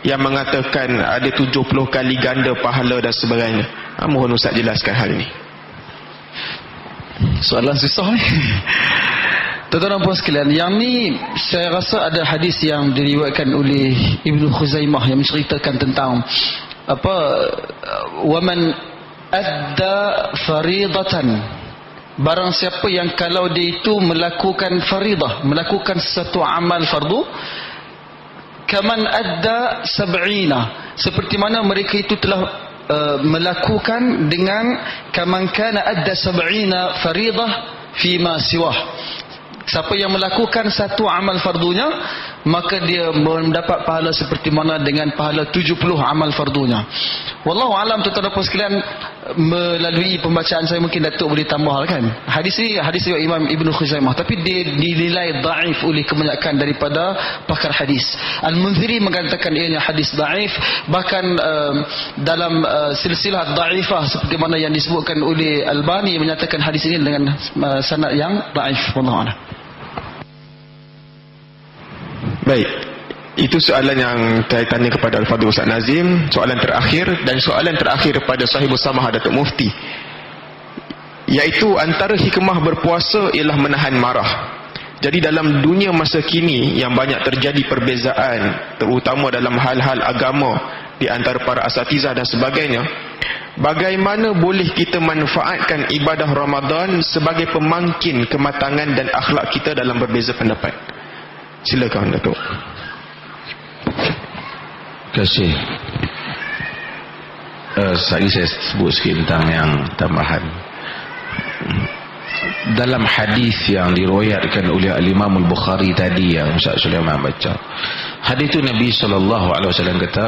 yang mengatakan ada 70 kali ganda pahala dan sebagainya? Mohon Ustaz jelaskan hal ini. Soalan susah ni. Tuan-tuan dan puan sekalian, yang ni saya rasa ada hadis yang diriwayatkan oleh Ibnu Khuzaimah yang menceritakan tentang waman adda faridatan, barang siapa yang kalau dia itu melakukan faridah, melakukan sesuatu amal fardu, kaman adda sab'ina, seperti mana mereka itu telah melakukan dengan kaman kana adda sab'ina faridah fima siwah. Siapa yang melakukan satu amal fardunya, maka dia mendapat pahala seperti mana dengan pahala 70 amal fardunya. Wallahu alam. Tuan-tuan dan puan sekalian, melalui pembacaan saya mungkin Datuk boleh tambah kan. Hadis ni hadis riwayat Imam Ibnu Khuzaimah, tapi dia dinilai dhaif oleh kebanyakan daripada pakar hadis. Al-Munziri mengatakan ianya hadis dhaif, bahkan dalam silsilah dhaifah seperti mana yang disebutkan oleh Albani menyatakan hadis ini dengan sanad yang dhaif. Wallahu alam. Baik, itu soalan yang saya tanya kepada Al-Fadhil Ustaz Nazim, soalan terakhir. Dan soalan terakhir kepada Sahibul Samah Datuk Mufti, iaitu antara hikmah berpuasa ialah menahan marah. Jadi dalam dunia masa kini yang banyak terjadi perbezaan, terutama dalam hal-hal agama di antara para asatizah dan sebagainya, bagaimana boleh kita manfaatkan ibadah Ramadan sebagai pemangkin kematangan dan akhlak kita dalam berbeza pendapat? Silakan Datuk. Terima kasih. Saya sebut sikit tentang yang tambahan. Dalam hadis yang diriwayatkan oleh Al-Imam Al-Bukhari tadi yang Ustaz Sulaiman baca, hadis itu Nabi SAW kata,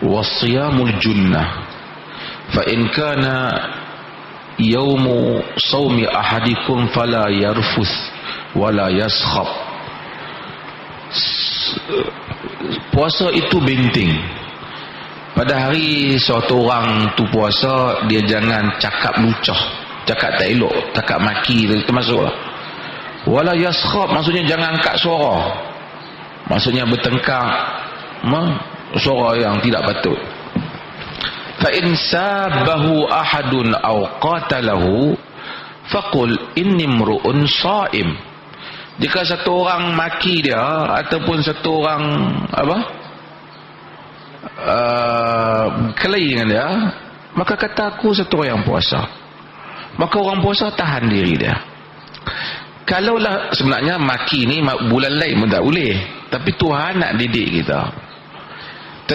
wasiyamul junnah fa in kana yaumu sawmi ahadikum fala yarfuth wala yaskhab. Puasa itu benteng. Pada hari suatu orang tu puasa, dia jangan cakap lucah, cakap tak elok, cakap maki, termasuklah. Wala yaskhab, maksudnya jangan angkat suara, maksudnya bertengkar, suara yang tidak patut. Fa in sabahu ahadun aw qatalahu faqul inni mru'un sha'im. Jika satu orang maki dia ataupun satu orang kelahi dengan dia, maka kata aku satu orang yang puasa. Maka orang puasa tahan diri dia. Kalaulah sebenarnya maki ni bulan lain pun tak boleh, tapi Tuhan nak didik kita.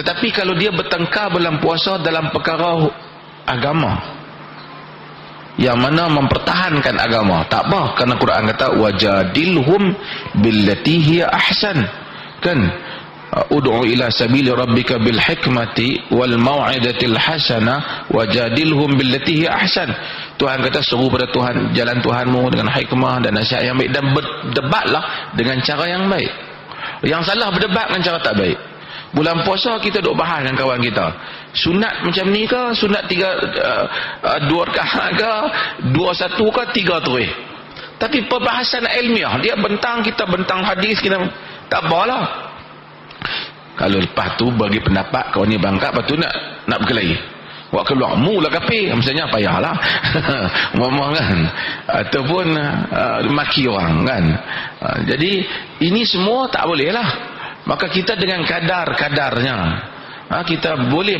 Tetapi kalau dia bertengkar bulan puasa dalam perkara agama, yang mana mempertahankan agama, tak apa, kerana Quran kata wajadilhum billati hiya ahsan, kan, ud'u ila sabili rabbika bil hikmati wal mau'idatil hasanah wajadilhum billati hiya ahsan. Tuhan kata seru pada Tuhan, jalan Tuhanmu dengan hikmah dan nasihat yang baik, dan berdebatlah dengan cara yang baik. Yang salah berdebat dengan cara tak baik. Bulan puasa kita duk bahas dengan kawan kita, sunat macam ni ke, sunat 2 rakaat ke, 2-1 ke, 3 terus. Tapi perbahasan ilmiah, dia bentang, kita bentang hadis, kita tak apalah. Kalau lepas tu bagi pendapat kawan ni bangkat, lepas tu nak berkelahi, buat keluar mula kapi, misalnya payahlah ngomong kan, ataupun maki orang kan. Jadi ini semua tak boleh lah. Maka kita dengan kadar-kadarnya, kita boleh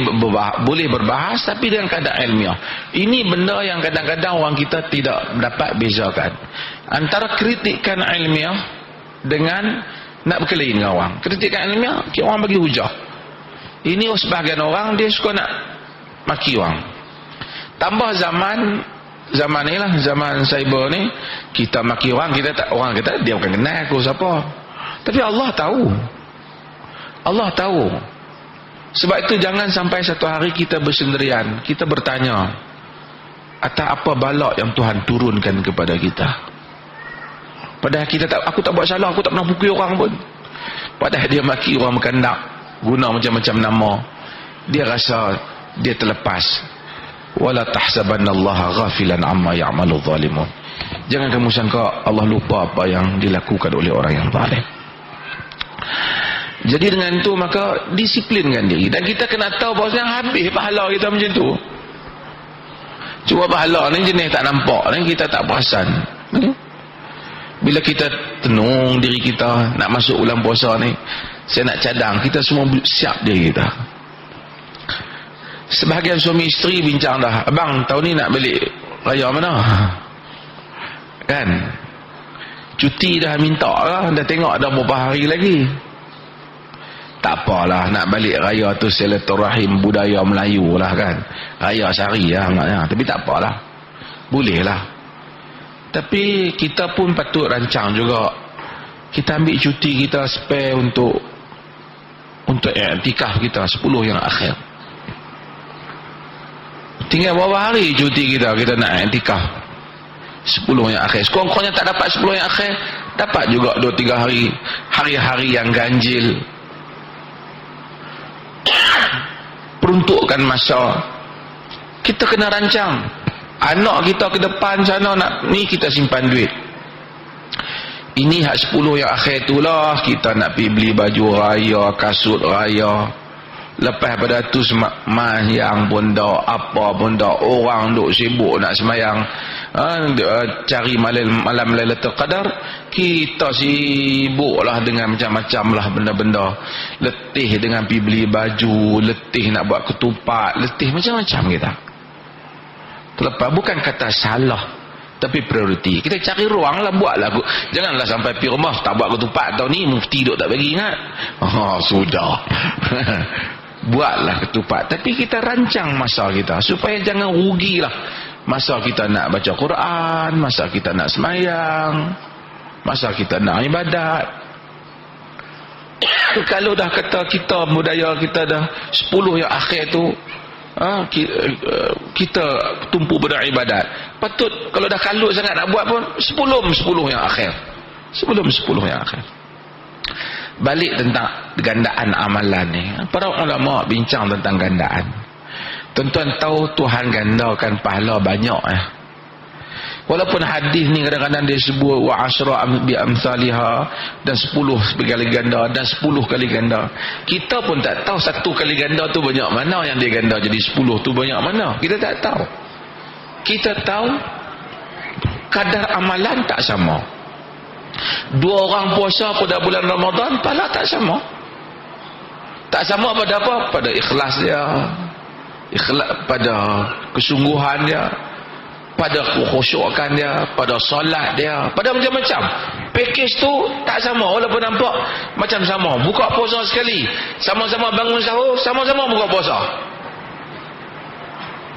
berbahas, tapi dengan kadar ilmiah. Ini benda yang kadang-kadang orang kita tidak dapat bezakan antara kritikan ilmiah dengan nak berkelahi dengan orang. Kritikan ilmiah, orang bagi hujah. Ini sebahagian orang dia suka nak maki orang. Tambah zaman ni lah, zaman cyber ni, kita maki orang, orang kata dia bukan kenal aku siapa. Tapi Allah tahu. Allah tahu. Sebab itu jangan sampai satu hari kita bersendirian, kita bertanya, atas apa balak yang Tuhan turunkan kepada kita. Padahal kita aku tak buat salah, aku tak pernah pukul orang pun. Padahal dia maki orang berkandak, guna macam-macam nama. Dia rasa dia terlepas. Wala tahsabannallaha ghafilan amma ya'malu zalimun. Jangan kamu sangka Allah lupa apa yang dilakukan oleh orang yang zalim. Jadi dengan itu maka disiplinkan diri, dan kita kena tahu bahawasanya habis pahala kita macam tu. Cuma pahala ni jenis tak nampak ni, kita tak perasan. Bila kita tenung diri kita nak masuk bulan puasa ni, saya nak cadang kita semua siap diri kita. Sebahagian suami isteri bincang dah, abang tahun ni nak balik raya mana? Kan? Cuti dah minta lah, dah tengok dah beberapa hari lagi. Tak apalah, nak balik raya tu silaturahim budaya Melayu lah kan, raya sehari lah maknanya. Tapi tak apalah, boleh lah. Tapi kita pun patut rancang juga, kita ambil cuti kita spare untuk i'tikaf kita 10 yang akhir. Tinggal berapa hari cuti kita nak i'tikaf 10 yang akhir. Sekurang-kurangnya tak dapat 10 yang akhir, dapat juga 2-3 hari, hari-hari yang ganjil. Peruntukkan masa, kita kena rancang. Anak kita ke depan sana nak ni, kita simpan duit. Ini hak 10 yang akhir itulah kita nak pergi beli baju raya, kasut raya. Lepas pada tu sembahyang pun dah, apa pun dah, orang duk sibuk nak sembahyang cari malam Lailatul Qadar, kita sibuklah dengan macam-macam lah benda-benda, letih dengan pergi beli baju, letih nak buat ketupat, letih macam-macam kita. Terlepas, bukan kata salah, tapi prioriti. Kita cari ruang lah, buatlah. Janganlah sampai pergi rumah tak buat ketupat tahun ni, mufti duk tak bagi ingat. Sudah. Buatlah ketupat, tapi kita rancang masa kita supaya jangan rugilah. Masa kita nak baca Quran, masa kita nak semayang, masa kita nak ibadat. Kalau dah kata kita, budaya kita dah 10 yang akhir tu, kita tumpu beribadat. Patut kalau dah kalut sangat nak buat pun sebelum 10 yang akhir. Sebelum 10 yang akhir. Balik tentang gandaan amalan ni. Para ulama bincang tentang gandaan. Tuan-tuan tahu Tuhan gandakan pahala banyak Walaupun hadis ni kadang-kadang dia sebut wa asyra bi amsalha, dan 10 kali ganda, dan 10 kali ganda. Kita pun tak tahu 1 kali ganda tu banyak mana, yang dia ganda jadi 10 tu banyak mana. Kita tak tahu. Kita tahu kadar amalan tak sama. 2 orang puasa pada bulan Ramadan pahala tak sama. Tak sama pada apa? Pada ikhlas dia, pada kesungguhan dia, pada khusyukan dia, pada solat dia, pada macam-macam. Package tu tak sama, walaupun nampak macam sama. Buka puasa sekali, sama-sama bangun sahur, sama-sama buka puasa,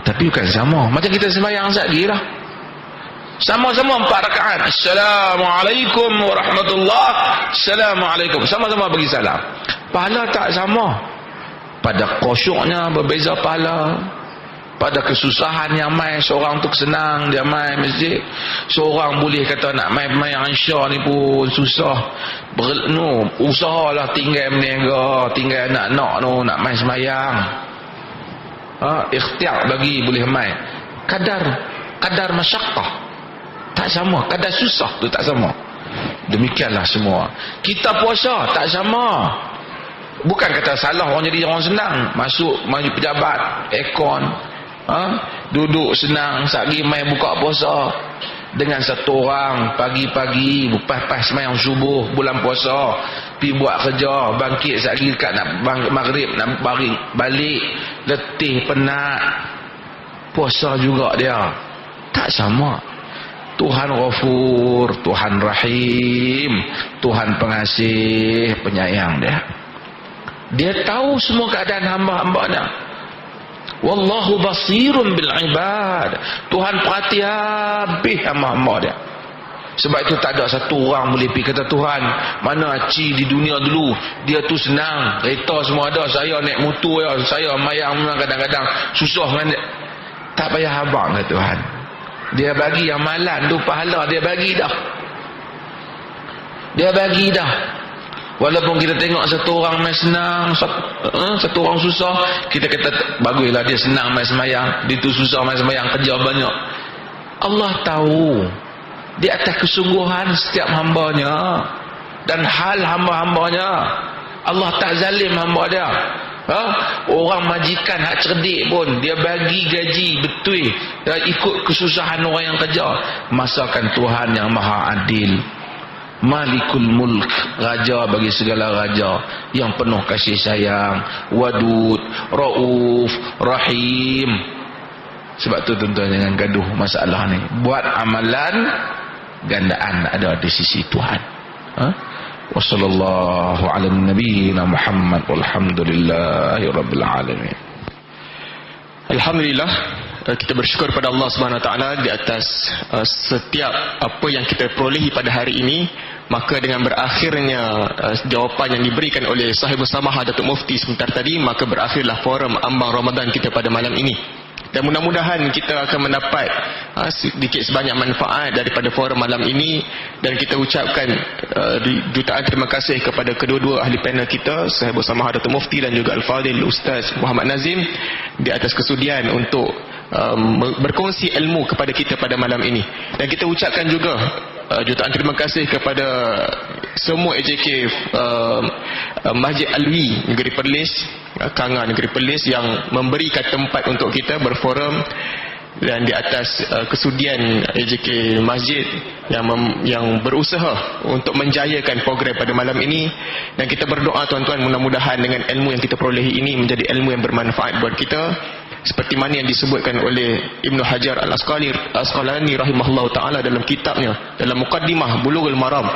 tapi bukan sama. Macam kita sembahyang sekali lah, sama-sama 4 rakaat, Assalamualaikum warahmatullahi, Assalamualaikum, sama-sama bagi salam, pahala tak sama. Pada khusyuknya berbeza pahala, pada kesusahan yang mai, seorang tu senang dia mai masjid, seorang boleh kata nak mai Aisyah ni pun susah, usahalah tinggal meniaga, tinggal anak-anak tu nak mai semayang, ikhtiar bagi boleh mai. Kadar masyaqqah tak sama, kadar susah tu tak sama. Demikianlah semua. Kita puasa tak sama. Bukan kata salah orang jadi orang senang, masuk maju pejabat, aircon, duduk senang, sagi mai buka puasa dengan 1 orang pagi-pagi lepas sembahyang subuh bulan puasa, pergi buat kerja, bangkit sagi dekat nak maghrib, nak balik, letih penat, puasa juga dia. Tak sama. Tuhan Ghafur, Tuhan Rahim, Tuhan pengasih, penyayang dia. Dia tahu semua keadaan hamba-hambanya. Wallahu basirun bil ibad. Tuhan perhati habis hamba-hamba dia. Sebab itu tak ada 1 orang boleh pergi kata, Tuhan, mana Aci di dunia dulu, dia tu senang, kereta semua ada, saya naik motor ya, saya mayang memang kadang-kadang susah dengan dia. Tak payah abang ke Tuhan. Dia bagi amalan tu, pahala dia bagi dah. Dia bagi dah. Walaupun kita tengok 1 orang main senang, 1 orang susah, kita kata baguslah dia senang main semayang, dia tu susah main semayang, kerja banyak. Allah tahu di atas kesungguhan setiap hambanya dan hal hamba-hambanya. Allah tak zalim hamba dia. Orang majikan hak cerdik pun dia bagi gaji betul, ikut kesusahan orang yang kerja. Masakan Tuhan yang maha adil, Malikul Mulk, raja bagi segala raja, yang penuh kasih sayang, Wadud, Rauf, Rahim. Sebab tu tuan-tuan jangan gaduh masalah ni. Buat amalan, gandaan ada di sisi Tuhan. Wassallallahu ala nabiyina Muhammad walhamdulillahi rabbil alamin. Alhamdulillah, kita bersyukur pada Allah Subhanahu Wa Taala di atas setiap apa yang kita perolehi pada hari ini. Maka dengan berakhirnya jawapan yang diberikan oleh Sahibul Samahah Datuk Mufti sebentar tadi, maka berakhirlah forum ambang Ramadan kita pada malam ini. Dan mudah-mudahan kita akan mendapat sedikit sebanyak manfaat daripada forum malam ini. Dan kita ucapkan jutaan terima kasih kepada kedua-dua ahli panel kita, Sahibul Samahah Datuk Mufti dan juga Al-Fadhil Ustaz Muhammad Nazim, di atas kesudian untuk berkongsi ilmu kepada kita pada malam ini. Dan kita ucapkan juga jutaan terima kasih kepada semua AJK Masjid Alwi Negeri Perlis, Kanga Negeri Perlis, yang memberikan tempat untuk kita berforum dan di atas kesudian AJK Masjid yang berusaha untuk menjayakan program pada malam ini. Dan kita berdoa tuan-tuan, mudah-mudahan dengan ilmu yang kita perolehi ini menjadi ilmu yang bermanfaat buat kita, seperti mana yang disebutkan oleh Ibnu Hajar Al-Asqalani rahimahullahu taala dalam kitabnya, dalam muqaddimah Bulughul Maram.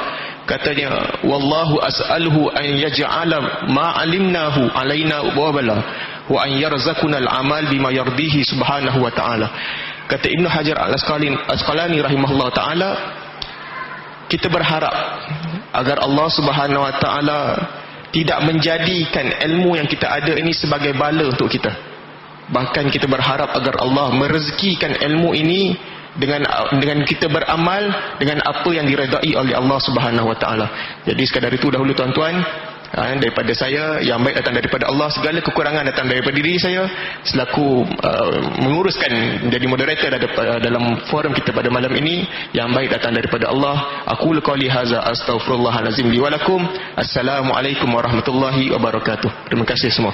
Katanya, wallahu as'aluhu an yaj'ala ma 'alimnahu alaina wabala wa an yarzaquna al-amal bima yardihi subhanahu wa ta'ala. Kata Ibnu Hajar Al-Asqalani rahimahullah ta'ala, kita berharap agar Allah subhanahu wa ta'ala tidak menjadikan ilmu yang kita ada ini sebagai bala untuk kita. Bahkan kita berharap agar Allah merezekikan ilmu ini dengan kita beramal dengan apa yang diredai oleh Allah subhanahu wa ta'ala. Jadi sekadar itu dahulu tuan-tuan, daripada saya, yang baik datang daripada Allah, segala kekurangan datang daripada diri saya selaku menguruskan menjadi moderator dalam forum kita pada malam ini. Yang baik datang daripada Allah. Aku qouli hadza astaghfirullahalazim li wa lakum. Assalamualaikum warahmatullahi wabarakatuh. Terima kasih semua.